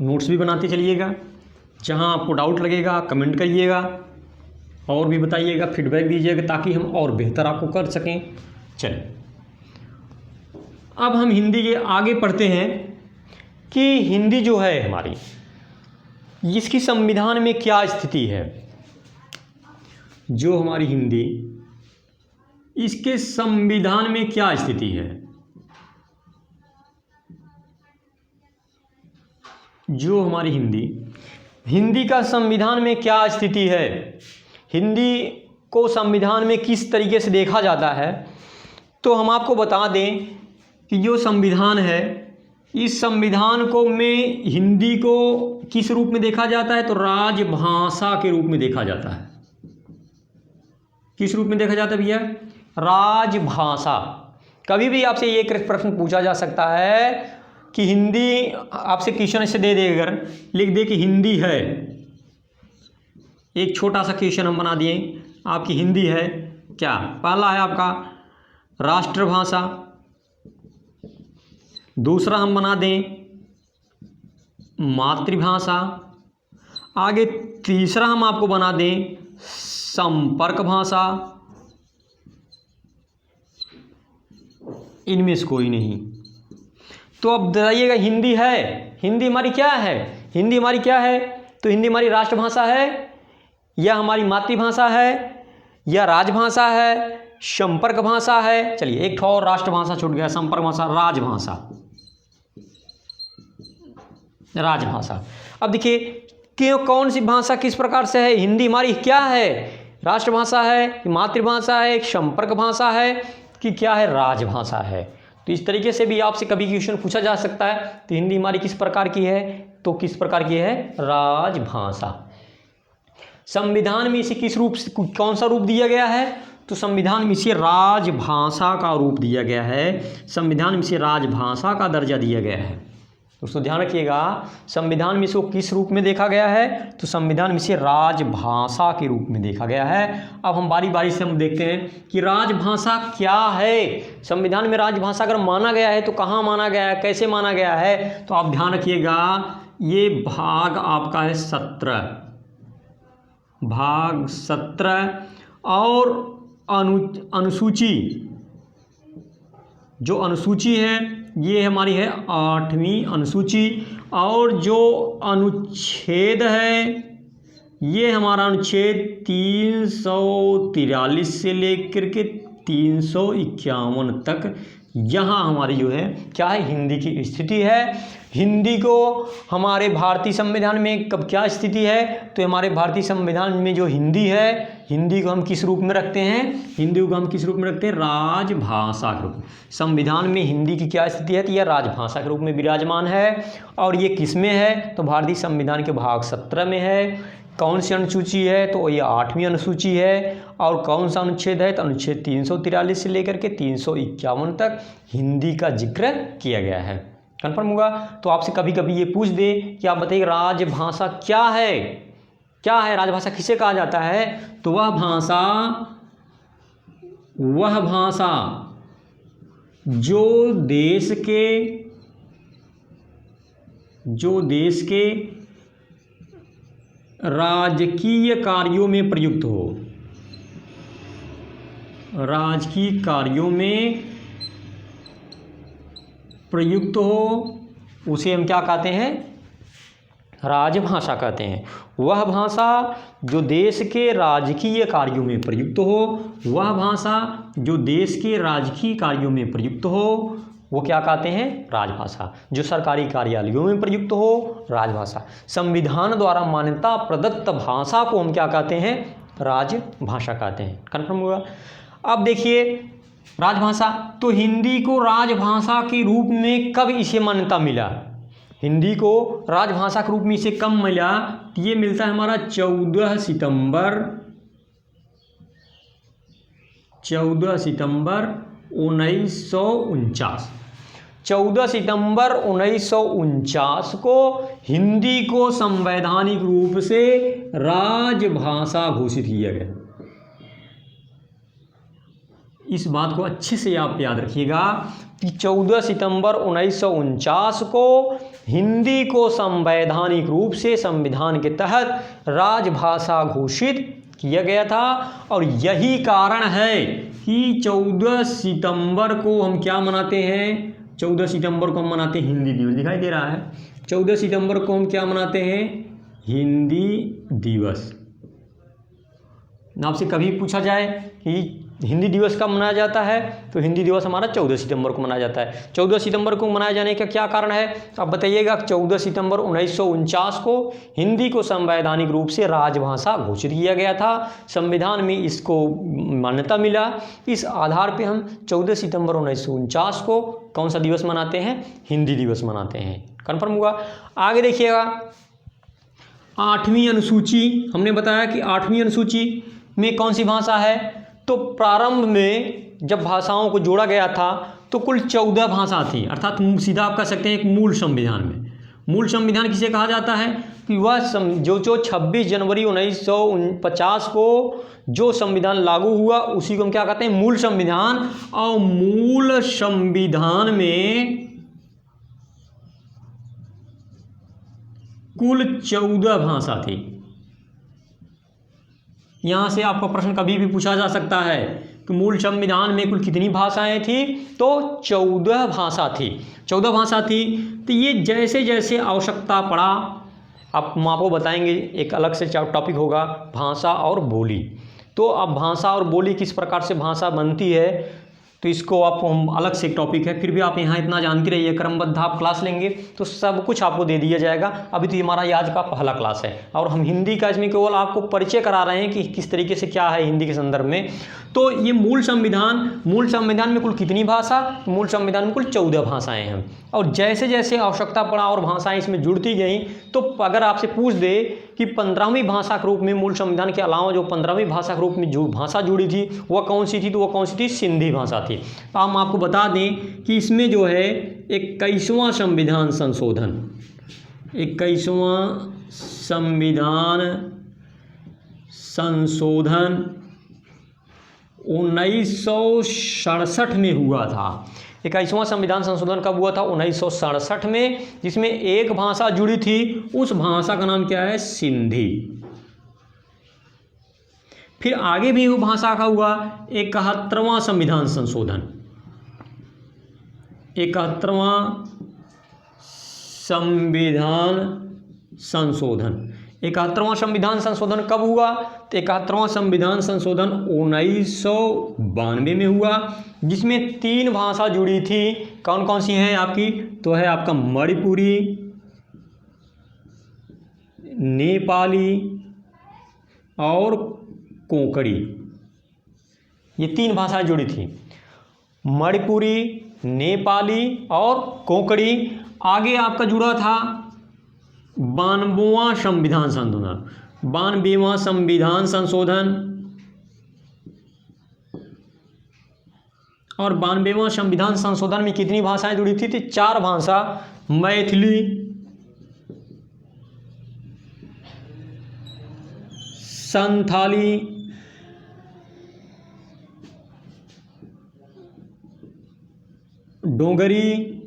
नोट्स भी बनाते चलिएगा, जहां आपको डाउट लगेगा कमेंट करिएगा और भी बताइएगा, फीडबैक दीजिएगा ताकि हम और बेहतर आपको कर सकें। चलिए अब हम हिंदी के आगे पढ़ते हैं कि हिंदी जो है हमारी, इसकी संविधान में क्या स्थिति है। जो हमारी हिंदी, इसके संविधान में क्या स्थिति है? जो हमारी हिंदी का संविधान में क्या स्थिति है? हिंदी को संविधान में किस तरीके से देखा जाता है, तो हम आपको बता दें कि जो संविधान है, इस संविधान को में हिंदी को किस रूप में देखा जाता है, तो राजभाषा के रूप में देखा जाता है। किस रूप में देखा जाता है भैया? राजभाषा। कभी भी आपसे ये प्रश्न पूछा जा सकता है कि हिंदी, आपसे क्वेश्चन ऐसे दे दे, अगर लिख दे कि हिंदी है, एक छोटा सा क्वेश्चन हम बना दिए, आपकी हिंदी है क्या? पहला है आपका राष्ट्रभाषा, दूसरा हम बना दें मातृभाषा, आगे तीसरा हम आपको बना दें संपर्क भाषा, इनमें से कोई नहीं। तो अब बताइएगा हिंदी है, हिंदी हमारी क्या है? हिंदी हमारी क्या है? तो हिंदी हमारी राष्ट्रभाषा है, या हमारी मातृभाषा है, या राजभाषा है, संपर्क भाषा है। चलिए एक और राष्ट्रभाषा छूट गया, संपर्क भाषा, राजभाषा, राजभाषा। अब देखिए क्यों, कौन सी भाषा किस प्रकार से है? हिंदी हमारी क्या है? राष्ट्रभाषा है, मातृभाषा है, संपर्क भाषा है, कि क्या है? राजभाषा है। तो इस तरीके से भी आपसे कभी क्वेश्चन पूछा जा सकता है। तो हिंदी हमारी किस प्रकार की है? तो किस प्रकार की है? राजभाषा। संविधान में इसे किस रूप से, कौन सा रूप दिया गया है? तो संविधान में इसे राजभाषा का रूप दिया गया है, संविधान में इसे राजभाषा का दर्जा दिया गया है। दोस्तों ध्यान रखिएगा, संविधान में इसको किस रूप में देखा गया है? तो संविधान में इसे राजभाषा के रूप में देखा गया है। अब हम बारी बारी से हम देखते हैं कि राजभाषा क्या है। संविधान में राजभाषा अगर माना गया है तो कहाँ माना गया है, कैसे माना गया है? तो आप ध्यान रखिएगा, ये भाग आपका है 17, भाग 17, और अनुसूची, जो अनुसूची है ये हमारी है 8वीं अनुसूची, और जो अनुच्छेद है ये हमारा अनुच्छेद 343 से लेकर के 351 तक, यहाँ हमारी जो है क्या है? हिंदी की स्थिति है। हिंदी को हमारे भारतीय संविधान में कब क्या स्थिति है? तो हमारे भारतीय संविधान में जो हिंदी है, हिंदी को हम किस रूप में रखते हैं? हिंदी को हम किस रूप में रखते हैं? राजभाषा के रूप में। संविधान में हिंदी की क्या स्थिति है? तो यह राजभाषा के रूप में विराजमान है। और ये किस में है? तो भारतीय संविधान के भाग 17 में है। कौन सी अनुसूची है? तो ये 8वीं अनुसूची है। और कौन सा अनुच्छेद है? तो अनुच्छेद 343 से लेकर के 351 तक हिंदी का जिक्र किया गया है। कन्फर्म होगा? तो आपसे कभी कभी ये पूछ दे कि आप बताइए राजभाषा क्या है? क्या है राजभाषा, किसे कहा जाता है? तो वह भाषा जो देश के राजकीय कार्यों में प्रयुक्त हो, राजकीय कार्यों में प्रयुक्त हो, उसे हम क्या कहते हैं? राजभाषा कहते हैं। वह भाषा जो देश के राजकीय कार्यों में प्रयुक्त हो, वह भाषा जो देश के राजकीय कार्यों में प्रयुक्त हो, वो क्या कहते हैं? राजभाषा। जो सरकारी कार्यालयों में प्रयुक्त हो, राजभाषा। संविधान द्वारा मान्यता प्रदत्त भाषा को हम क्या कहते हैं? राजभाषा कहते हैं। कन्फर्म हुआ? अब देखिए राजभाषा, तो हिंदी को राजभाषा के रूप में कब इसे मान्यता मिला? हिंदी को राजभाषा के रूप में इसे कब मिला? ये मिलता है हमारा 14 सितंबर 1949। 14 सितंबर 1949 को हिंदी को संवैधानिक रूप से राजभाषा घोषित किया गया। इस बात को अच्छे से आप याद रखिएगा कि 14 सितंबर 1949 को हिंदी को संवैधानिक रूप से संविधान के तहत राजभाषा घोषित किया गया था। और यही कारण है कि 14 सितंबर को हम क्या मनाते हैं? 14 सितंबर को हम मनाते हैं हिंदी दिवस। दिखाई दे रहा है? 14 सितंबर को हम क्या मनाते हैं? हिंदी दिवस। आपसे कभी पूछा जाए कि हिंदी दिवस कब मनाया जाता है? तो हिंदी दिवस हमारा 14 सितंबर को मनाया जाता है। 14 सितंबर को मनाए जाने का क्या कारण है? अब बताइएगा। 14 सितंबर 1949 को हिंदी को संवैधानिक रूप से राजभाषा घोषित किया गया था। संविधान में इसको मान्यता मिला। इस आधार पे हम 14 सितंबर 1949 को कौन सा दिवस मनाते हैं? हिंदी दिवस मनाते हैं। कन्फर्म हुआ। आगे देखिएगा, 8वीं अनुसूची, हमने बताया कि 8वीं अनुसूची में कौन सी भाषा है? तो प्रारंभ में जब भाषाओं को जोड़ा गया था तो कुल 14 भाषा थी, अर्थात सीधा आप कह सकते हैं एक मूल संविधान में। मूल संविधान किसे कहा जाता है? कि वह जो 26 जनवरी 1950 को जो संविधान लागू हुआ उसी को हम क्या कहते हैं? मूल संविधान। और मूल संविधान में कुल 14 भाषा थी। यहाँ से आपका प्रश्न कभी भी पूछा जा सकता है कि मूल संविधान में कुल कितनी भाषाएं थी? तो 14 भाषा थी। 14 भाषा थी। तो ये जैसे जैसे आवश्यकता पड़ा, हम आपको बताएंगे, एक अलग से टॉपिक होगा भाषा और बोली। तो अब भाषा और बोली किस प्रकार से भाषा बनती है तो इसको आपको हम अलग से एक टॉपिक है, फिर भी आप यहाँ इतना जानते रहिए। क्रमबद्ध आप क्लास लेंगे तो सब कुछ आपको दे दिया जाएगा। अभी तो हमारा आज का पहला क्लास है और हम हिंदी का इसमें केवल आपको परिचय करा रहे हैं कि किस तरीके से क्या है हिंदी के संदर्भ में। तो ये मूल संविधान में कुल कितनी भाषा? मूल संविधान में कुल 14 भाषाएं हैं। और जैसे जैसे आवश्यकता पड़ा और भाषाएं इसमें जुड़ती गई, तो अगर आपसे पूछ दे कि 15वीं भाषा के रूप में मूल संविधान के अलावा जो 15वीं भाषा के रूप में जो भाषा जुड़ी थी वह कौन सी थी? तो वह कौन सी थी? सिंधी भाषा थी। तो हम आपको बता दें कि इसमें जो है 21वां संविधान संशोधन, 21वां संविधान संशोधन 1967 में हुआ था। 21वां संविधान संशोधन कब हुआ था? 1967 में, जिसमें एक भाषा जुड़ी थी। उस भाषा का नाम क्या है? सिंधी। फिर आगे भी वो भाषा का हुआ 71वां संविधान संशोधन। 71वां संविधान संशोधन 71वां संविधान संशोधन कब हुआ? तो 71वां संविधान संशोधन 1992 में हुआ, जिसमें 3 भाषा जुड़ी थी। कौन कौन सी हैं आपकी? तो है आपका मणिपुरी, नेपाली और कोंकणी। ये 3 भाषाएं जुड़ी थी, मणिपुरी, नेपाली और कोंकणी। आगे आपका जुड़ा था 92वां संविधान संशोधन, 92वां संविधान संशोधन। और 92वां संविधान संशोधन में कितनी भाषाएं जुड़ी थी? 4 भाषा, मैथिली, संथाली, डोगरी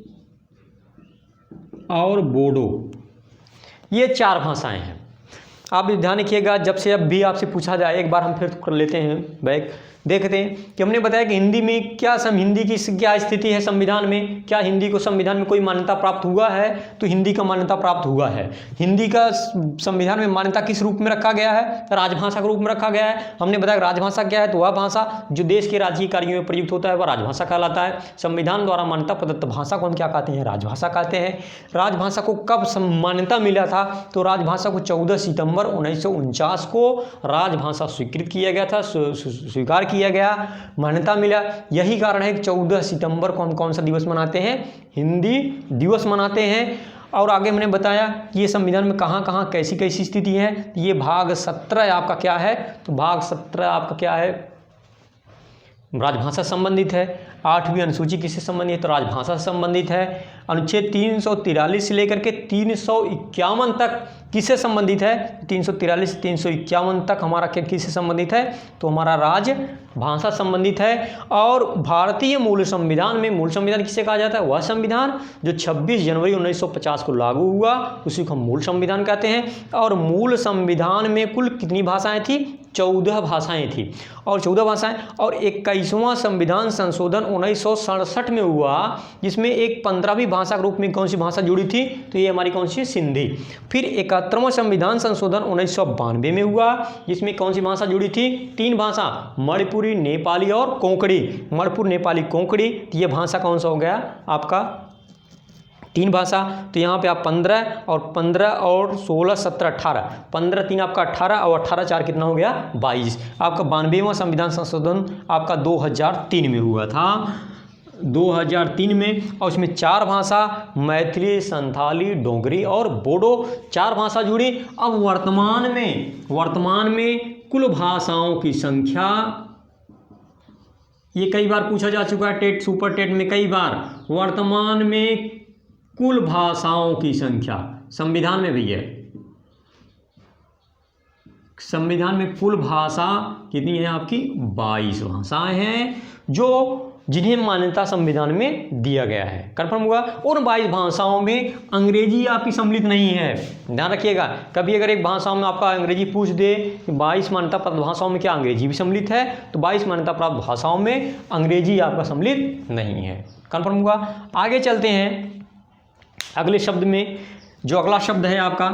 और बोडो। ये 4 भाषाएं हैं। आप भी ध्यान रखिएगा, जब से अब भी आपसे पूछा जाए, एक बार हम फिर कर लेते हैं बैक, देखते हैं कि हमने बताया कि हिंदी में क्या हिंदी की क्या स्थिति है संविधान में। क्या हिंदी को संविधान में कोई मान्यता प्राप्त हुआ है? तो हिंदी का मान्यता प्राप्त हुआ है। हिंदी का संविधान में मान्यता किस रूप में रखा गया है? राजभाषा के रूप में रखा गया है। हमने बताया राजभाषा क्या है? तो वह भाषा जो देश के राजकीय कार्यों में प्रयुक्त होता है वह राजभाषा कहलाता है। संविधान द्वारा मान्यता प्रदत्त भाषा को हम क्या कहते हैं? राजभाषा कहते हैं। राजभाषा को कब मान्यता मिला था? तो राजभाषा को 14 सितंबर 1949 को राजभाषा स्वीकृत किया गया था, स्वीकार किया गया, मान्यता मिला। यही कारण है कि 14 सितंबर को हम कौन सा दिवस मनाते हैं? हिंदी दिवस मनाते हैं। और आगे मैंने बताया कि ये संविधान में कहाँ कहाँ कैसी कैसी स्थिति है। ये भाग 17 आपका क्या है? तो भाग 17 आपका क्या है? राजभाषा संबंधित है। 8वीं अनुसूची किससे संबंधित है? तो राजभाषा से संबंधित है। अनुच्छेद 343 से लेकर के 351 तक किससे संबंधित है? 343 से 351 तक हमारा क्या किससे संबंधित है? तो हमारा राजभाषा संबंधित है। और भारतीय मूल संविधान में, मूल संविधान किसे कहा जाता है? वह संविधान जो 26 जनवरी 1950 को लागू हुआ उसी को हम मूल संविधान कहते हैं। और मूल संविधान में कुल कितनी भाषाएं थी? 14 भाषाएं थी, और 14 भाषाएं, और 21वां संविधान संशोधन 1967 में हुआ, जिसमें एक 15वीं भाषा के रूप में कौन सी भाषा जुड़ी थी, तो ये हमारी कौन सी, सिंधी। फिर 71वां संविधान संशोधन 1992 में हुआ, जिसमें कौन सी भाषा जुड़ी थी, 3 भाषा, मणिपुरी, नेपाली और कोंकणी। मणिपुर, नेपाली, कोंकणी, तो ये भाषा कौन सा हो गया आपका, 3 भाषा। तो यहाँ पे आप 15 और 16, 17, 18, 15 3 आपका 18 और 18 4 कितना हो गया, 22। आपका 92वां संविधान संशोधन आपका 2003 में हुआ था, 2003 में, और उसमें 4 भाषा, मैथिली, संथाली, डोगरी और बोडो, 4 भाषा जुड़ी। अब वर्तमान में कुल भाषाओं की संख्या, ये कई बार पूछा जा चुका है टेट, सुपर टेट में कई बार, वर्तमान में कुल भाषाओं की संख्या, संविधान में भी है, संविधान में कुल भाषा कितनी है आपकी, 22 भाषाएं हैं जिन्हें मान्यता संविधान में दिया गया है। कंफर्म हुआ। उन 22 भाषाओं में अंग्रेजी आपकी सम्मिलित नहीं है, ध्यान रखिएगा। कभी अगर एक भाषाओं में आपका अंग्रेजी पूछ दे कि 22 मान्यता प्राप्त भाषाओं में क्या अंग्रेजी भी सम्मिलित है, तो 22 मान्यता प्राप्त भाषाओं में अंग्रेजी आपका सम्मिलित नहीं है। कंफर्म हुआ। आगे चलते हैं अगले शब्द में। जो अगला शब्द है आपका,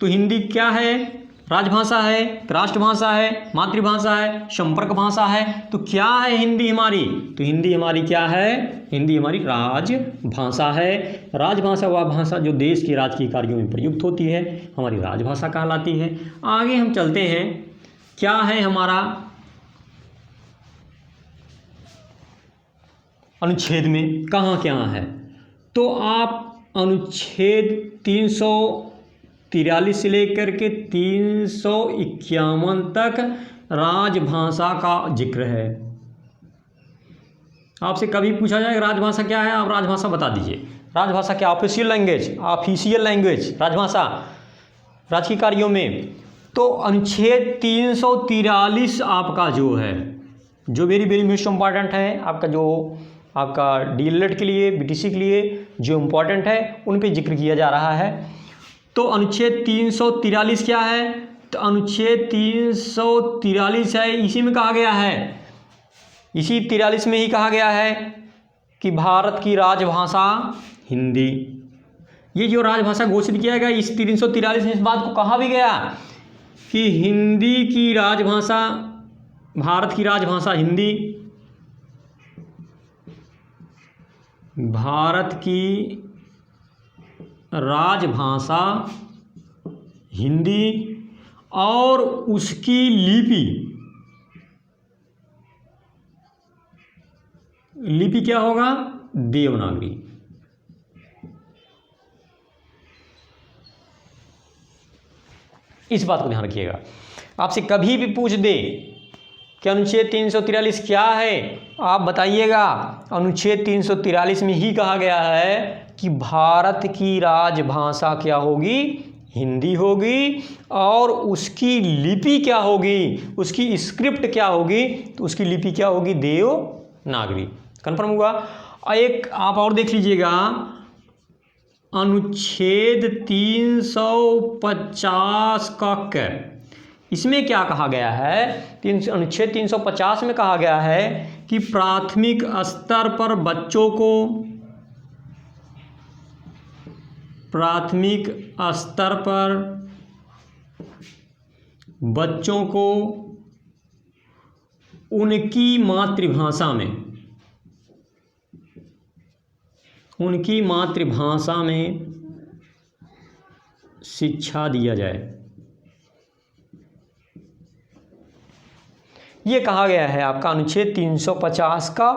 तो हिंदी क्या है, राजभाषा है, राष्ट्रभाषा है, मातृभाषा है, संपर्क भाषा है। तो क्या है हिंदी हमारी, तो हिंदी हमारी क्या है, हिंदी हमारी राजभाषा है। राजभाषा वह भाषा जो देश के राजकीय कार्यों में प्रयुक्त होती है, हमारी राजभाषा कहलाती है। आगे हम चलते हैं, क्या है हमारा अनुच्छेद में कहाँ क्या है, तो आप अनुच्छेद 343 से लेकर के 351 तक राजभाषा का जिक्र है। आपसे कभी पूछा जाए राजभाषा क्या है, आप राजभाषा बता दीजिए। राजभाषा क्या, ऑफिशियल लैंग्वेज, राजभाषा राजकीय कार्यों में। तो अनुच्छेद 343 आपका जो है, जो वेरी वेरी मोस्ट इम्पॉर्टेंट है, आपका जो आपका डीएलएड के लिए, बीटीसी के लिए जो इम्पोर्टेंट है, उन पे जिक्र किया जा रहा है। तो अनुच्छेद 343 क्या है, तो अनुच्छेद 343 है, इसी में कहा गया है, इसी 43 में ही कहा गया है कि भारत की राजभाषा हिंदी। ये जो राजभाषा घोषित किया गया इस 343 में, इस बात को कहा भी गया कि हिंदी की राजभाषा, भारत की राजभाषा हिंदी, भारत की राजभाषा हिंदी, और उसकी लिपि क्या होगा, देवनागरी। इस बात को ध्यान रखिएगा। आपसे कभी भी पूछ दे कि अनुच्छेद 343 क्या है, आप बताइएगा अनुच्छेद 343 में ही कहा गया है कि भारत की राजभाषा क्या होगी, हिंदी होगी, और उसकी लिपि क्या होगी, उसकी स्क्रिप्ट क्या होगी, तो उसकी लिपि क्या होगी, देवनागरी। कंफर्म हुआ। एक आप और देख लीजिएगा, अनुच्छेद 350 का क, इसमें क्या कहा गया है, अनुच्छेद 350 में कहा गया है कि प्राथमिक स्तर पर बच्चों को उनकी मातृभाषा में शिक्षा दिया जाए। ये कहा गया है आपका अनुच्छेद 350 का।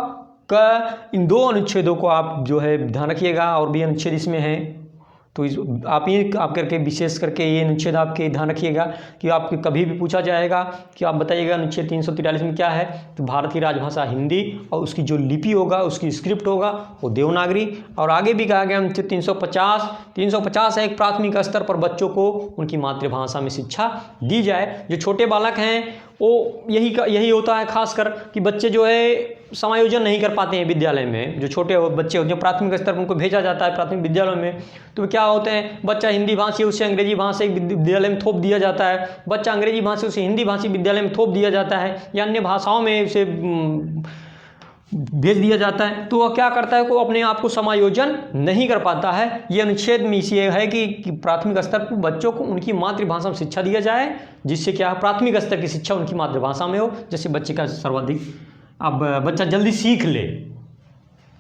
इन 2 अनुच्छेदों को आप जो है ध्यान रखिएगा, और भी अनुच्छेद इसमें हैं, तो आप करके विशेष करके ये अनुच्छेद आपके ध्यान रखिएगा कि आपको कभी भी पूछा जाएगा कि आप बताइएगा अनुच्छेद 343 में क्या है, तो भारत की राजभाषा हिंदी, और उसकी जो लिपि होगा, उसकी स्क्रिप्ट होगा वो देवनागरी। और आगे भी कहा गया अनुच्छेद 350 है, एक प्राथमिक स्तर पर बच्चों को उनकी मातृभाषा में शिक्षा दी जाए। जो छोटे बालक हैं वो यही होता है खासकर कि बच्चे जो है समायोजन नहीं कर पाते हैं विद्यालय में। जो छोटे बच्चे होते हैं प्राथमिक स्तर पर उनको भेजा जाता है प्राथमिक विद्यालयों में, तो क्या होते हैं बच्चा हिंदी भाषी उसे अंग्रेजी भाषा विद्यालय में थोप दिया जाता है, बच्चा अंग्रेजी भाषी उसे हिंदी भाषी विद्यालय में थोप दिया जाता है या अन्य भाषाओं में उसे भेज दिया जाता है। तो वह क्या करता है वो अपने आप को समायोजन नहीं कर पाता है। ये अनुच्छेद में इसी है कि प्राथमिक स्तर पर बच्चों को उनकी मातृभाषा में शिक्षा दिया जाए, जिससे क्या प्राथमिक स्तर की शिक्षा उनकी मातृभाषा में हो, जैसे बच्चे का सर्वाधिक अब बच्चा जल्दी सीख ले।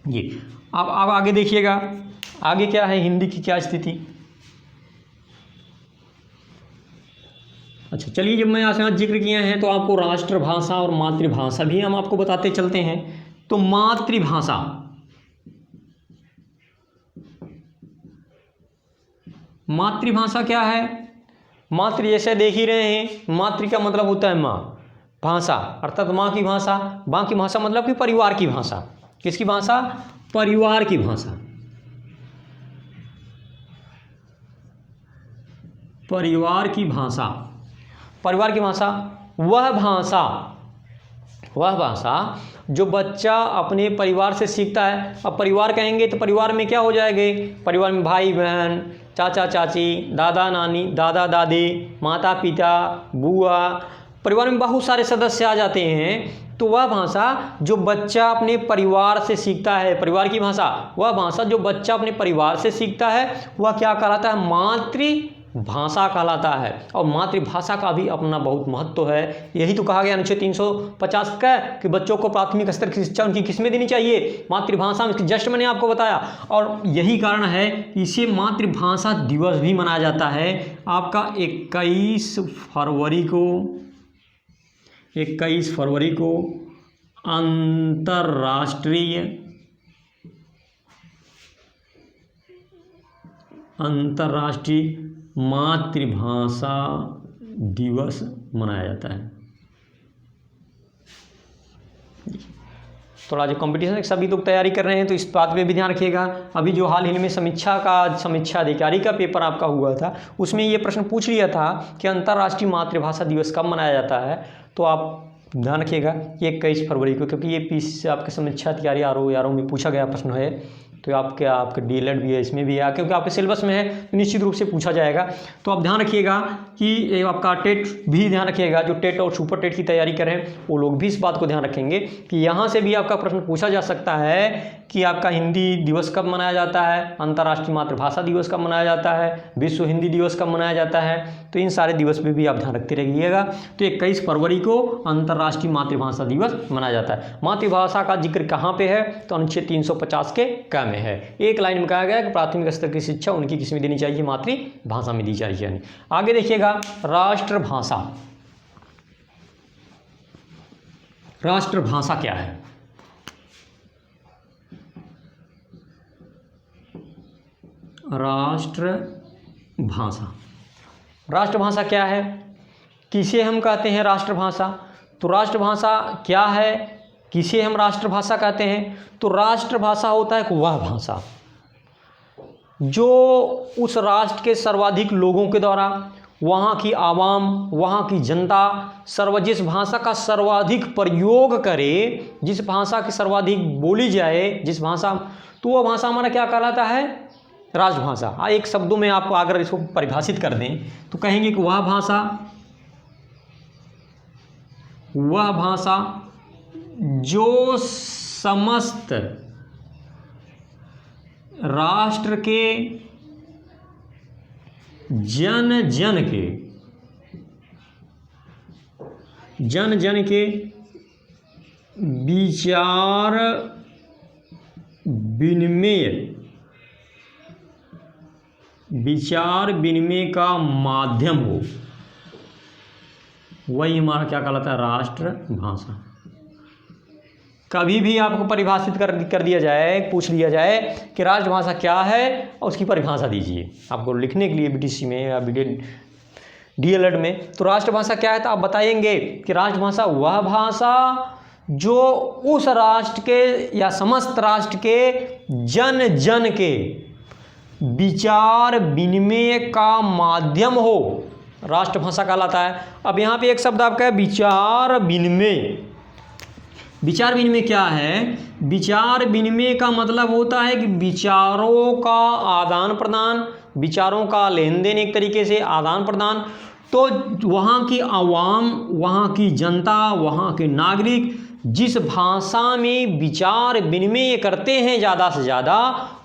ये अब आगे देखिएगा, आगे क्या है हिंदी की क्या स्थिति। अच्छा चलिए, जब मैं यहाँ जिक्र किए हैं तो आपको राष्ट्रभाषा और मातृभाषा भी हम आपको बताते चलते हैं। तो मातृभाषा, मातृभाषा क्या है? मातृ जैसे देख ही रहे हैं, मातृ का मतलब होता है माँ, भाषा अर्थात माँ की भाषा, माँ की भाषा मतलब कि परिवार की भाषा। किसकी भाषा? परिवार की भाषा। परिवार की भाषा, परिवार की भाषा वह भाषा जो बच्चा अपने परिवार से सीखता है। अब परिवार कहेंगे तो परिवार में क्या हो जाएंगे? परिवार में भाई बहन, चाचा चाची, दादा नानी, दादा दादी, माता पिता, बुआ, परिवार में बहुत सारे सदस्य आ जाते हैं। तो वह भाषा जो बच्चा अपने परिवार से सीखता है, परिवार की भाषा, वह भाषा जो बच्चा अपने परिवार से सीखता है वह क्या कहलाता है? मातृभाषा कहलाता है। और मातृभाषा का भी अपना बहुत महत्व है। यही तो कहा गया अनुच्छेद 350 का कि बच्चों को प्राथमिक स्तर की शिक्षा उनकी किस में देनी चाहिए? मातृभाषा में। जस्ट मैंने आपको बताया, और यही कारण है कि इसे मातृभाषा दिवस भी मनाया जाता है आपका 21 फरवरी को अंतर्राष्ट्रीय मातृभाषा दिवस मनाया जाता है। थोड़ा जो कंपटीशन है सभी लोग तैयारी कर रहे हैं तो इस बात पे भी ध्यान रखिएगा। अभी जो हाल ही में समीक्षा अधिकारी का पेपर आपका हुआ था उसमें ये प्रश्न पूछ लिया था कि अंतर्राष्ट्रीय मातृभाषा दिवस कब मनाया जाता है। तो आप ध्यान रखिएगा कि 21 फरवरी को, क्योंकि ये पीस आपके समीक्षा अधिकारी आरओ में पूछा गया प्रश्न है। तो आपके डीएलएड भी है, इसमें भी है, क्योंकि आपके सिलेबस में है तो निश्चित रूप से पूछा जाएगा। तो आप ध्यान रखिएगा कि आपका टेट भी ध्यान रखिएगा। जो टेट और सुपर टेट की तैयारी करें वो लोग भी इस बात को ध्यान रखेंगे कि यहाँ से भी आपका प्रश्न पूछा जा सकता है कि आपका हिंदी दिवस कब मनाया जाता है, अंतर्राष्ट्रीय मातृभाषा दिवस कब मनाया जाता है, विश्व हिंदी दिवस कब मनाया जाता है। तो इन सारे दिवस पे भी आप ध्यान रखते रहिएगा। तो 21 फरवरी को अंतर्राष्ट्रीय मातृभाषा दिवस मनाया जाता है। मातृभाषा का जिक्र कहाँ पे है? तो अनुच्छेद 350 के क में है। एक लाइन में कहा गया कि प्राथमिक स्तर की शिक्षा उनकी किस में देनी चाहिए? मातृभाषा में दी चाहिए। आगे देखिएगा, राष्ट्रभाषा। राष्ट्रभाषा क्या है? राष्ट्रभाषा क्या है? किसे हम कहते हैं राष्ट्रभाषा? तो राष्ट्रभाषा क्या है, किसे हम राष्ट्रभाषा कहते हैं? तो राष्ट्रभाषा होता है वह भाषा जो उस राष्ट्र के सर्वाधिक लोगों के द्वारा, वहाँ की आवाम, वहाँ की जनता जिस भाषा का सर्वाधिक प्रयोग करे, जिस भाषा की सर्वाधिक बोली जाए, जिस भाषा, तो वह भाषा हमारा क्या कहलाता है? राष्ट्रभाषा। एक शब्दों में आप अगर इसको परिभाषित कर दें तो कहेंगे कि वह भाषा जो समस्त राष्ट्र के जन जन के विचार विनिमय का माध्यम हो, वही हमारा क्या कहलाता है? राष्ट्रभाषा। कभी भी आपको परिभाषित कर दिया जाए, पूछ लिया जाए कि राष्ट्रभाषा क्या है और उसकी परिभाषा दीजिए आपको लिखने के लिए बीटीसी में या डीएलएड में, तो राष्ट्रभाषा क्या है तो आप बताएंगे कि राष्ट्रभाषा वह भाषा जो उस राष्ट्र के या समस्त राष्ट्र के जन के विचार विनिमय का माध्यम हो, राष्ट्रभाषा कहलाता है। अब यहाँ पे एक शब्द आपका है विचार विनिमय। विचार विनिमय क्या है? विचार विनिमय का मतलब होता है कि विचारों का आदान प्रदान, विचारों का लेन देन, एक तरीके से आदान प्रदान। तो वहाँ की आवाम, वहाँ की जनता, वहाँ के नागरिक जिस भाषा में विचार विनिमय करते हैं ज़्यादा से ज़्यादा,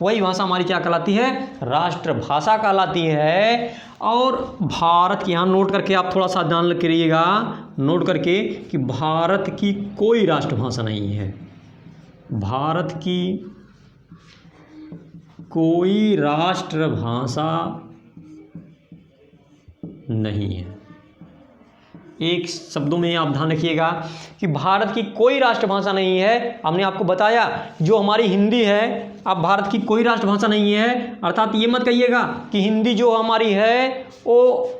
वही भाषा हमारी क्या कहलाती है? राष्ट्रभाषा कहलाती है। और भारत की, यहाँ नोट करके आप थोड़ा सा जान के रहिएगा, नोट करके कि भारत की कोई राष्ट्रभाषा नहीं है। भारत की कोई राष्ट्रभाषा नहीं है। एक शब्दों में आप ध्यान रखिएगा कि भारत की कोई राष्ट्रभाषा नहीं है। हमने आपको बताया जो हमारी हिंदी है, अब भारत की कोई राष्ट्रभाषा नहीं है, अर्थात ये मत कहिएगा कि हिंदी जो हमारी है वो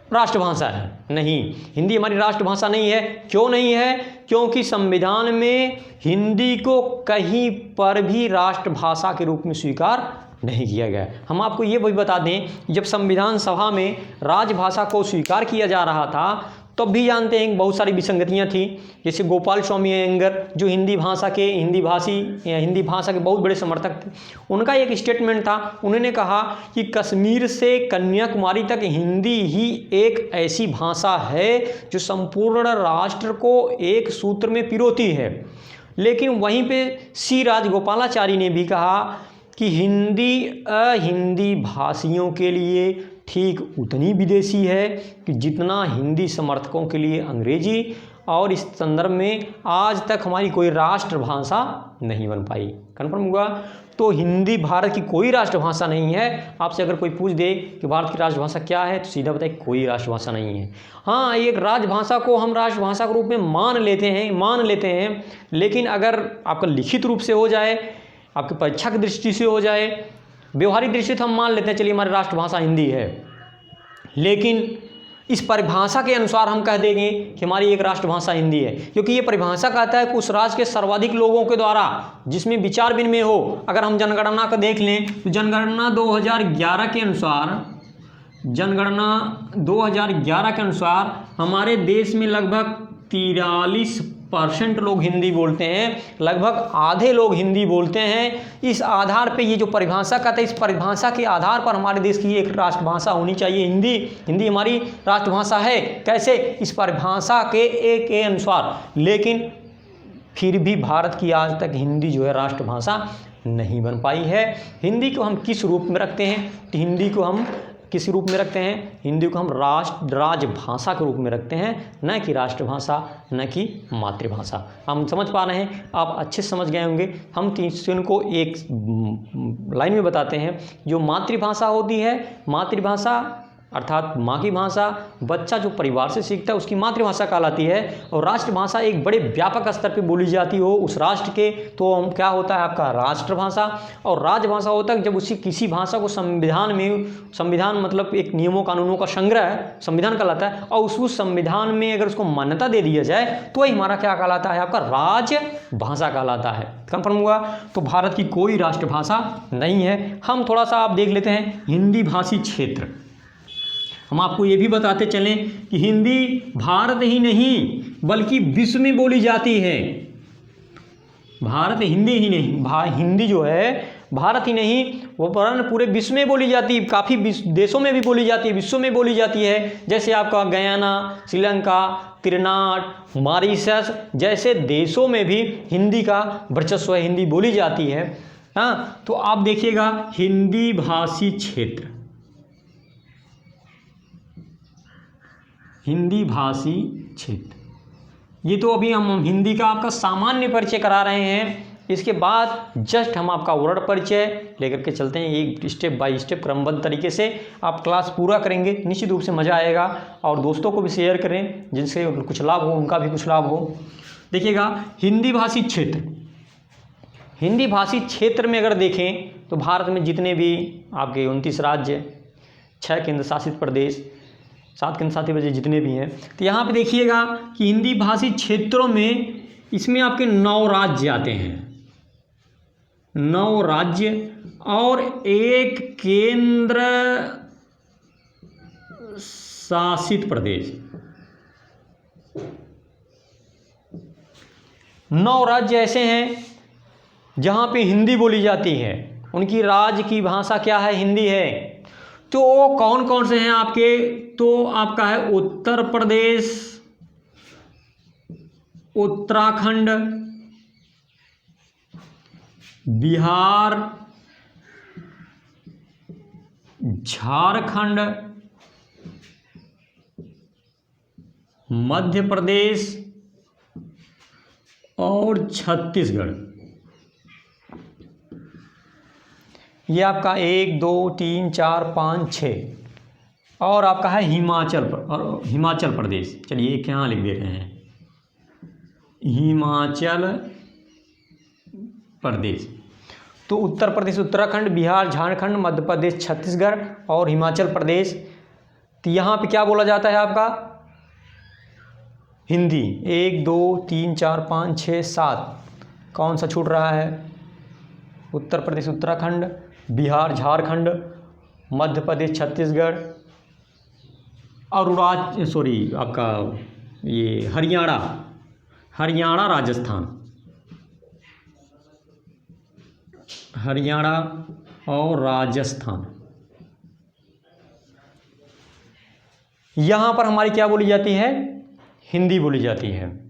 राष्ट्रभाषा है। नहीं, हिंदी हमारी राष्ट्रभाषा नहीं है। क्यों नहीं है? क्योंकि संविधान में हिंदी को कहीं पर भी राष्ट्रभाषा के रूप में स्वीकार नहीं किया गया। हम आपको ये भी बता दें, जब संविधान सभा में राजभाषा को स्वीकार किया जा रहा था तब भी जानते हैं बहुत सारी विसंगतियां थी। जैसे गोपाल स्वामी अयंगर जो हिंदी भाषा के, हिंदी भाषा के बहुत बड़े समर्थक थे, उनका एक स्टेटमेंट था। उन्होंने कहा कि कश्मीर से कन्याकुमारी तक हिंदी ही एक ऐसी भाषा है जो संपूर्ण राष्ट्र को एक सूत्र में पिरोती है। लेकिन वहीं पे सी राजगोपालाचारी ने भी कहा कि हिंदी अहिंदी भाषियों के लिए ठीक उतनी विदेशी है कि जितना हिंदी समर्थकों के लिए अंग्रेजी, और इस संदर्भ में आज तक हमारी कोई राष्ट्रभाषा नहीं बन पाई। कन्फर्म हुआ? तो हिंदी भारत की कोई राष्ट्रभाषा नहीं है। आपसे अगर कोई पूछ दे कि भारत की राष्ट्रभाषा क्या है तो सीधा बताइए कोई राष्ट्रभाषा नहीं है। हाँ, एक राजभाषा को हम राष्ट्रभाषा के रूप में मान लेते हैं, लेकिन अगर आपका लिखित रूप से हो जाए, आपकी परीक्षा की दृष्टि से हो जाए, व्यवहारिक दृष्टि से हम मान लेते हैं चलिए हमारी राष्ट्रभाषा हिंदी है, लेकिन इस परिभाषा के अनुसार हम कह देंगे कि हमारी एक राष्ट्रभाषा हिंदी है, क्योंकि ये परिभाषा कहता है कि उस राज्य के सर्वाधिक लोगों के द्वारा जिसमें विचार विनिमय हो। अगर हम जनगणना को देख लें तो जनगणना 2011 के अनुसार हमारे देश में लगभग 43% लोग हिंदी बोलते हैं, लगभग आधे लोग हिंदी बोलते हैं। इस आधार पे ये जो परिभाषा कहता है, इस परिभाषा के आधार पर हमारे देश की एक राष्ट्रभाषा होनी चाहिए हिंदी हमारी राष्ट्रभाषा है। कैसे? इस परिभाषा के एक अनुसार। लेकिन फिर भी भारत की आज तक हिंदी जो है राष्ट्रभाषा नहीं बन पाई है। हिंदी को हम किस रूप में रखते हैं? तो हिंदी को हम किस रूप में रखते हैं? हिंदी को हम राजभाषा के रूप में रखते हैं, न कि राष्ट्रभाषा, न कि मातृभाषा। हम समझ पा रहे हैं? आप अच्छे से समझ गए होंगे। हम तीन को एक लाइन में बताते हैं। जो मातृभाषा होती है, मातृभाषा अर्थात माँ की भाषा, बच्चा जो परिवार से सीखता है उसकी मातृभाषा कहलाती है। और राष्ट्रभाषा एक बड़े व्यापक स्तर पे बोली जाती हो उस राष्ट्र के, तो हम क्या होता है आपका राष्ट्रभाषा। और राजभाषा होता है जब उसी किसी भाषा को संविधान मतलब एक नियमों कानूनों का संग्रह संविधान कहलाता है, और उस संविधान में अगर उसको मान्यता दे दिया जाए तो वही हमारा क्या कहलाता है? आपका राजभाषा कहलाता है। कंफर्म हुआ? तो भारत की कोई राष्ट्रभाषा नहीं है। हम थोड़ा सा आप देख लेते हैं हिंदी भाषी क्षेत्र। हम आपको ये भी बताते चलें कि हिंदी भारत ही नहीं बल्कि विश्व में बोली जाती है। भारत हिंदी ही नहीं, हिंदी जो है भारत ही नहीं वो वरन पूरे विश्व में बोली जाती है। काफ़ी देशों में भी बोली जाती है, विश्व में बोली जाती है। जैसे आपका गयाना, श्रीलंका, त्रिनाड, मॉरिशस जैसे देशों में भी हिंदी का वर्चस्व है, हिंदी बोली जाती है। हाँ, तो आप देखिएगा हिंदी भाषी क्षेत्र, हिंदी भाषी क्षेत्र, ये तो अभी हम हिंदी का आपका सामान्य परिचय करा रहे हैं। इसके बाद जस्ट हम आपका वर्ड परिचय लेकर के चलते हैं, एक स्टेप बाय स्टेप क्रमबद्ध तरीके से आप क्लास पूरा करेंगे, निश्चित रूप से मज़ा आएगा। और दोस्तों को भी शेयर करें जिनसे कुछ लाभ हो, उनका भी कुछ लाभ हो। देखिएगा हिंदी भाषी क्षेत्र, हिंदी भाषी क्षेत्र में अगर देखें तो भारत में जितने भी आपके 29 राज्य, 6 केंद्र शासित प्रदेश, 7 केंद्र शासित प्रदेश जितने भी हैं, तो यहाँ पे देखिएगा कि हिंदी भाषी क्षेत्रों में इसमें आपके 9 राज्य आते हैं, 9 राज्य और एक केंद्र शासित प्रदेश। 9 राज्य ऐसे हैं जहाँ पे हिंदी बोली जाती है, उनकी राज्य की भाषा क्या है? हिंदी है। तो वो कौन कौन से हैं आपके? तो आपका है उत्तर प्रदेश, उत्तराखंड, बिहार, झारखंड, मध्य प्रदेश और छत्तीसगढ़। ये आपका 1 2 3 4 5 6 और आपका है हिमाचल प्रदेश। चलिए एक यहाँ लिख दे रहे हैं, हिमाचल प्रदेश। तो उत्तर प्रदेश, उत्तराखंड, बिहार, झारखंड, मध्य प्रदेश, छत्तीसगढ़ और हिमाचल प्रदेश। तो यहाँ पे क्या बोला जाता है आपका? हिंदी। 1 2 3 4 5 6 7 कौन सा छूट रहा है? उत्तर प्रदेश, उत्तराखंड, बिहार, झारखंड, मध्य प्रदेश, छत्तीसगढ़ और आपका ये हरियाणा, राजस्थान, हरियाणा और राजस्थान। यहाँ पर हमारी क्या बोली जाती है? हिंदी बोली जाती है।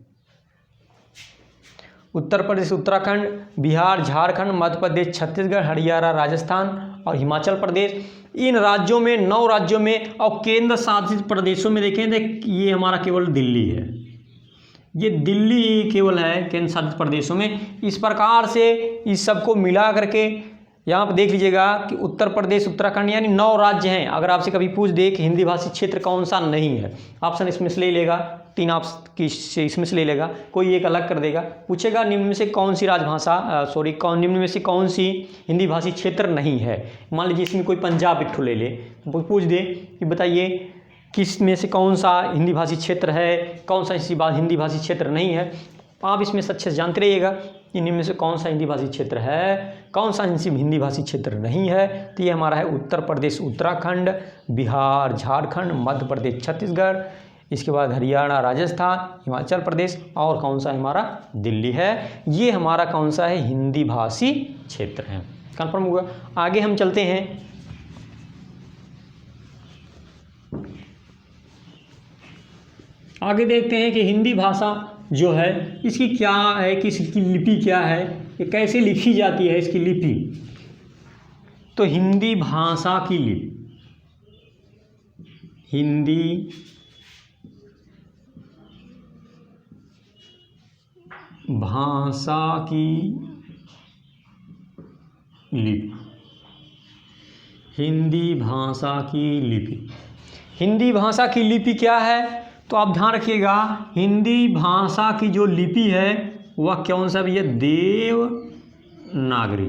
उत्तर प्रदेश, उत्तराखंड, बिहार, झारखंड, मध्य प्रदेश, छत्तीसगढ़, हरियाणा, राजस्थान और हिमाचल प्रदेश। इन राज्यों में, 9 राज्यों में और केंद्र शासित प्रदेशों में देखें तो ये हमारा केवल दिल्ली है। ये दिल्ली ही केवल है केंद्र शासित प्रदेशों में। इस प्रकार से इस सबको मिला करके यहाँ पर देख लीजिएगा कि उत्तर प्रदेश, उत्तराखंड यानी 9 राज्य हैं। अगर आपसे कभी पूछ दे कि हिंदी भाषी क्षेत्र कौन सा नहीं है, ऑप्शन इसमें से ले लेगा, 3 ऑप्शन इसमें से ले लेगा, कोई एक अलग कर देगा। पूछेगा निम्न में से कौन सी निम्न में से कौन सी हिंदी भाषी क्षेत्र नहीं है। मान लीजिए इसमें कोई पंजाब एक ठो ले ले, पूछ दे कि बताइए किस में से कौन सा हिंदी भाषी क्षेत्र है, कौन सा हिंदी भाषी क्षेत्र नहीं है। आप इसमें से अच्छे से जानते रहिएगा कि निम्न में से कौन सा हिंदी भाषी क्षेत्र है, कौन सा हिंदी भाषी क्षेत्र नहीं है। तो ये हमारा है उत्तर प्रदेश, उत्तराखंड, बिहार, झारखंड, मध्य प्रदेश, छत्तीसगढ़, इसके बाद हरियाणा, राजस्थान, हिमाचल प्रदेश और कौन सा हमारा? दिल्ली है। ये हमारा कौन सा है? हिंदी भाषी क्षेत्र है। कन्फर्म हुआ? आगे हम चलते हैं। आगे देखते हैं कि हिंदी भाषा जो है इसकी क्या है, कि इसकी लिपि क्या है, ये कैसे लिखी जाती है, इसकी लिपि। तो हिंदी भाषा की लिपि, हिंदी भाषा की लिपि, हिंदी भाषा की लिपि। हिंदी भाषा की लिपि क्या है? तो आप ध्यान रखिएगा, हिंदी भाषा की जो लिपि है वह कौन सा भी है? देवनागरी।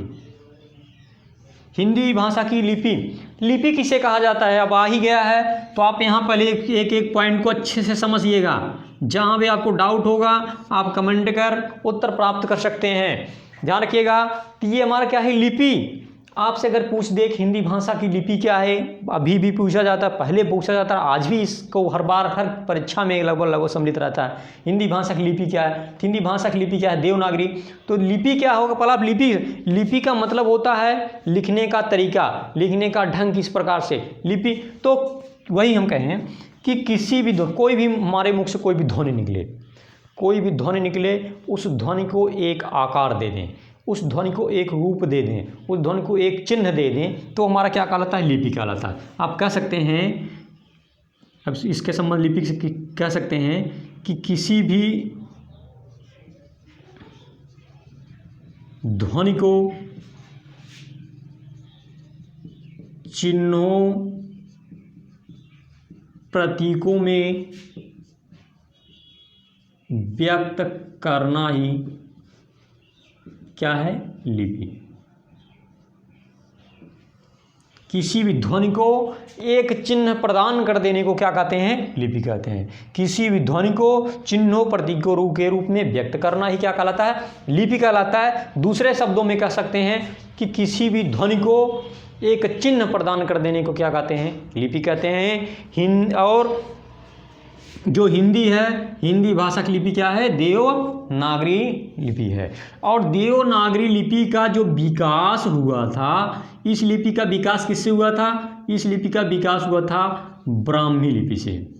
हिंदी भाषा की लिपि किसे कहा जाता है? अब आ ही गया है तो आप यहाँ पहले एक पॉइंट को अच्छे से समझिएगा। जहाँ भी आपको डाउट होगा आप कमेंट कर उत्तर प्राप्त कर सकते हैं। ध्यान रखिएगा, तो ये हमारा क्या है? लिपि। आपसे अगर पूछ दे कि हिंदी भाषा की लिपि क्या है, अभी भी पूछा जाता है, पहले पूछा जाता है, आज भी इसको हर बार हर परीक्षा में लगभग सम्मिलित रहता है। हिंदी भाषा की लिपि क्या है? हिंदी भाषा की लिपि क्या है? देवनागरी। तो लिपि क्या होगा? पहला आप लिपि का मतलब होता है लिखने का तरीका, लिखने का ढंग, किस प्रकार से लिपि। तो वही हम कहें कि किसी भी कोई भी हमारे मुख से कोई भी ध्वनि निकले, उस ध्वनि को एक आकार दे दें, उस ध्वनि को एक रूप दे दें, उस ध्वनि को एक चिन्ह दे दें, तो हमारा क्या कहलाता है? लिपि कहलाता है। आप कह सकते हैं, अब इसके संबंध लिपि से कह सकते हैं कि किसी भी ध्वनि को चिन्हों, प्रतीकों में व्यक्त करना ही क्या है? लिपि। किसी भी ध्वनि को एक चिन्ह प्रदान कर देने को क्या कहते हैं? लिपि कहते हैं। किसी भी ध्वनि को चिन्हों, प्रतीकों के रूप में व्यक्त करना ही क्या कहलाता है? लिपि कहलाता है। दूसरे शब्दों में कह सकते हैं कि किसी भी ध्वनि को एक चिन्ह प्रदान कर देने को क्या कहते हैं? लिपि कहते हैं। और जो हिंदी है, हिंदी भाषा की लिपि क्या है? देवनागरी लिपि है। और देवनागरी लिपि का जो विकास हुआ था, इस लिपि का विकास किससे हुआ था? इस लिपि का विकास हुआ था ब्राह्मी लिपि से।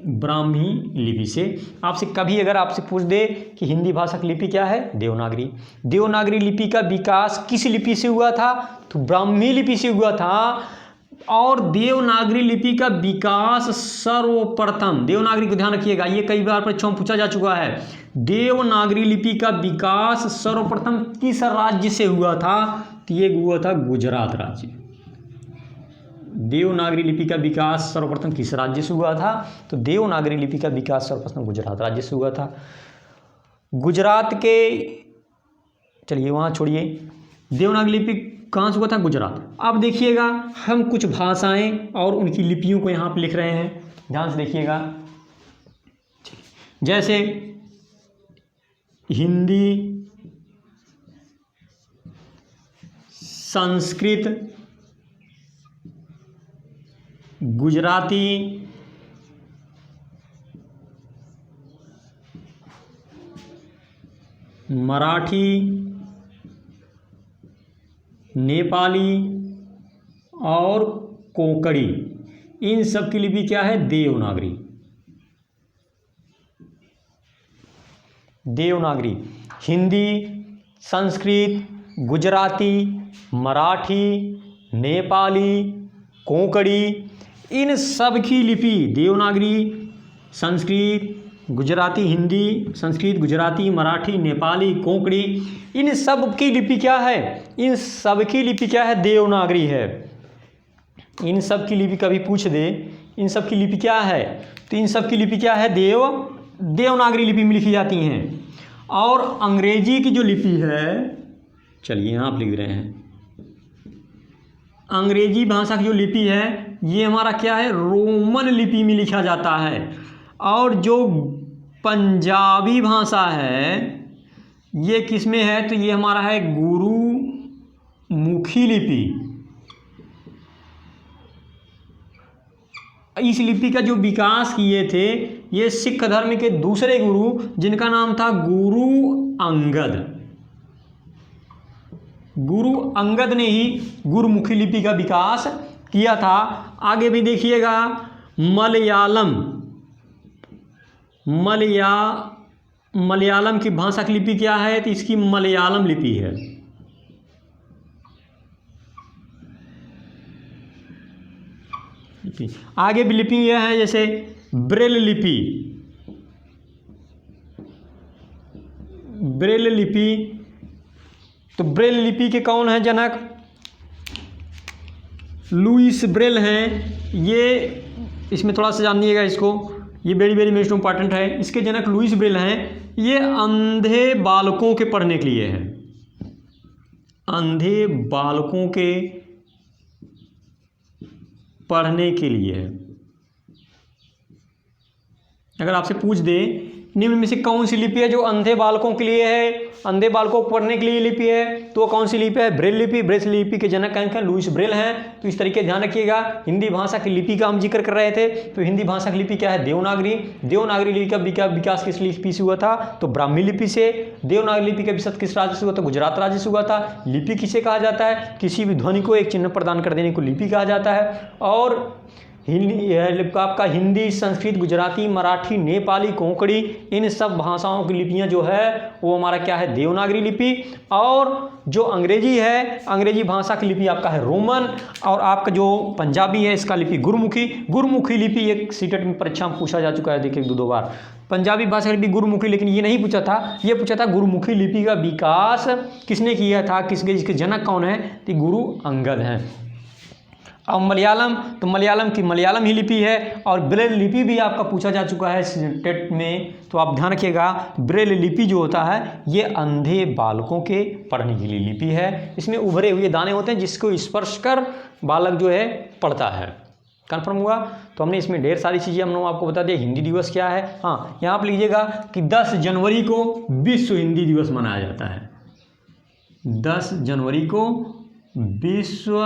ब्राह्मी लिपि से। आपसे कभी अगर आपसे पूछ दे कि हिंदी भाषा की लिपि क्या है? देवनागरी। देवनागरी लिपि का विकास किस लिपि से हुआ था? तो ब्राह्मी लिपि से हुआ था। और देवनागरी लिपि का विकास सर्वप्रथम, देवनागरी को ध्यान रखिएगा, ये कई बार परीक्षाओं में पूछा जा चुका है। देवनागरी लिपि का विकास सर्वप्रथम किस राज्य से हुआ था? तो ये हुआ था गुजरात राज्य। देवनागरी लिपि का विकास सर्वप्रथम किस राज्य से हुआ था? तो देवनागरी लिपि का विकास सर्वप्रथम गुजरात राज्य से हुआ था। गुजरात के, चलिए वहाँ छोड़िए, देवनागरी लिपि कहाँ से हुआ था? गुजरात। अब देखिएगा, हम कुछ भाषाएं और उनकी लिपियों को यहाँ पे लिख रहे हैं, ध्यान से देखिएगा। जैसे हिंदी, संस्कृत, गुजराती, मराठी, नेपाली और कोंकणी, इन सब की लिपि क्या है? देवनागरी। देवनागरी। हिंदी, संस्कृत, गुजराती, मराठी, नेपाली, कोंकणी, इन सब की लिपि देवनागरी। संस्कृत, गुजराती, हिंदी, संस्कृत, गुजराती, मराठी, नेपाली, कोंकणी, इन सब की लिपि क्या है? इन सब की लिपि क्या है? देवनागरी है। इन सब की लिपि कभी पूछ दे, इन सब की लिपि क्या है? तो इन सब की लिपि क्या है? देवनागरी लिपि में लिखी जाती हैं। और अंग्रेजी की जो लिपि है, चलिए यहाँ आप लिख रहे हैं, अंग्रेजी भाषा की जो लिपि है, ये हमारा क्या है? रोमन लिपि में लिखा जाता है। और जो पंजाबी भाषा है, ये किस में है? तो ये हमारा है गुरुमुखी लिपि। इस लिपि का जो विकास किए थे, ये सिख धर्म के दूसरे गुरु, जिनका नाम था गुरु अंगद। गुरु अंगद ने ही गुरुमुखी लिपि का विकास किया था। आगे भी देखिएगा, मलयालम की भाषा की लिपि क्या है? तो इसकी मलयालम लिपि है। आगे भी लिपि यह है, जैसे ब्रेल लिपि। ब्रेल लिपि, तो ब्रेल लिपि के कौन है जनक? लुईस ब्रेल हैं। ये इसमें थोड़ा सा जानिएगा इसको, ये वेरी वेरी मोस्ट इम्पॉर्टेंट है। इसके जनक लुईस ब्रेल हैं। ये अंधे बालकों के पढ़ने के लिए है। अंधे बालकों के पढ़ने के लिए है। अगर आपसे पूछ दे निम्न में से कौन सी लिपि है जो अंधे बालकों के लिए है, अंधे बालकों को पढ़ने के लिए लिपि है, तो कौन सी लिपि है? ब्रेल लिपि। ब्रेल लिपि के जनक कौन है? लुईस ब्रेल हैं। तो इस तरीके ध्यान रखिएगा। हिंदी भाषा की लिपि का हम जिक्र कर रहे थे, तो हिंदी भाषा की लिपि क्या है? देवनागरी। देवनागरी लिपि का विकास किस लिपि से हुआ था? तो ब्राह्मी लिपि से। देवनागरी लिपि का विकास किस राज्य से हुआ था? गुजरात राज्य से हुआ था। लिपि किसे कहा जाता है? किसी भी ध्वनि को एक चिन्ह प्रदान कर देने को लिपि कहा जाता है। और आपका हिंदी, संस्कृत, गुजराती, मराठी, नेपाली, कोंकणी, इन सब भाषाओं की लिपियां जो है वो हमारा क्या है? देवनागरी लिपि। और जो अंग्रेजी है, अंग्रेजी भाषा की लिपि आपका है रोमन। और आपका जो पंजाबी है, इसका लिपि गुरुमुखी। गुरुमुखी लिपि एक सीटेट में परीक्षा में पूछा जा चुका है, देखिए दो बार। पंजाबी भाषा की लिपि गुरुमुखी, लेकिन ये नहीं पूछा था, ये पूछा था गुरुमुखी लिपि का विकास किसने किया था, जिसके जनक कौन है? तो गुरु अंगद हैं। और मलयालम, तो मलयालम की मलयालम ही लिपि है। और ब्रेल लिपि भी आपका पूछा जा चुका है टेट में, तो आप ध्यान रखिएगा। ब्रेल लिपि जो होता है ये अंधे बालकों के पढ़ने के लिए लिपि है। इसमें उभरे हुए दाने होते हैं जिसको स्पर्श कर बालक जो है पढ़ता है। कन्फर्म हुआ? तो हमने इसमें ढेर सारी चीज़ें हमने आपको बता दिया। हिंदी दिवस क्या है? हाँ, यहाँ पर लीजिएगा कि 10 जनवरी को विश्व हिंदी दिवस मनाया जाता है। 10 जनवरी को विश्व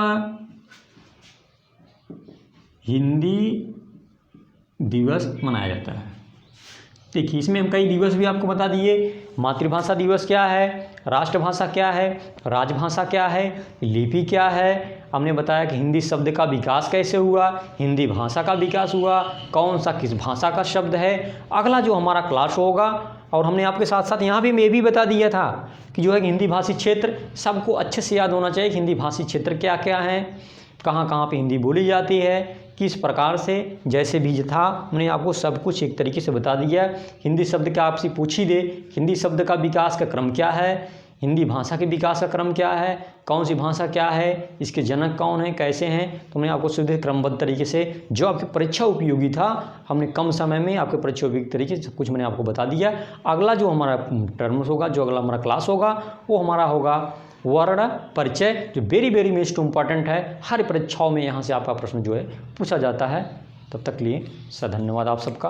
हिंदी दिवस मनाया जाता है। देखिए इसमें हम कई दिवस भी आपको बता दिए। मातृभाषा दिवस क्या है, राष्ट्रभाषा क्या है, राजभाषा क्या है, लिपि क्या है, हमने बताया कि हिंदी शब्द का विकास कैसे हुआ, हिंदी भाषा का विकास हुआ, कौन सा किस भाषा का शब्द है। अगला जो हमारा क्लास होगा, और हमने आपके साथ साथ यहाँ भी मैं भी बता दिया था कि जो है हिंदी भाषी क्षेत्र सबको अच्छे से याद होना चाहिए कि हिंदी भाषी क्षेत्र क्या क्या है, कहाँ कहाँ पे हिंदी बोली जाती है, किस प्रकार से, जैसे भी था हमने आपको सब कुछ एक तरीके से बता दिया। हिंदी शब्द का आपसे पूछ ही दे, हिंदी शब्द का विकास का क्रम क्या है, हिंदी भाषा के विकास का क्रम क्या है, कौन सी भाषा क्या है, इसके जनक कौन है, कैसे हैं, तो हमने आपको सीधे क्रमबद्ध तरीके से जो आपकी परीक्षा उपयोगी था हमने कम समय में आपके परीक्षा उपयोगी तरीके से सब कुछ मैंने आपको बता दिया। अगला जो हमारा टर्म्स होगा, जो अगला हमारा क्लास होगा वो हमारा होगा वर्ण परिचय, जो वेरी वेरी मोस्ट इम्पॉर्टेंट है। हर परीक्षाओं में यहाँ से आपका प्रश्न जो है पूछा जाता है। तब तक लिए धन्यवाद आप सबका।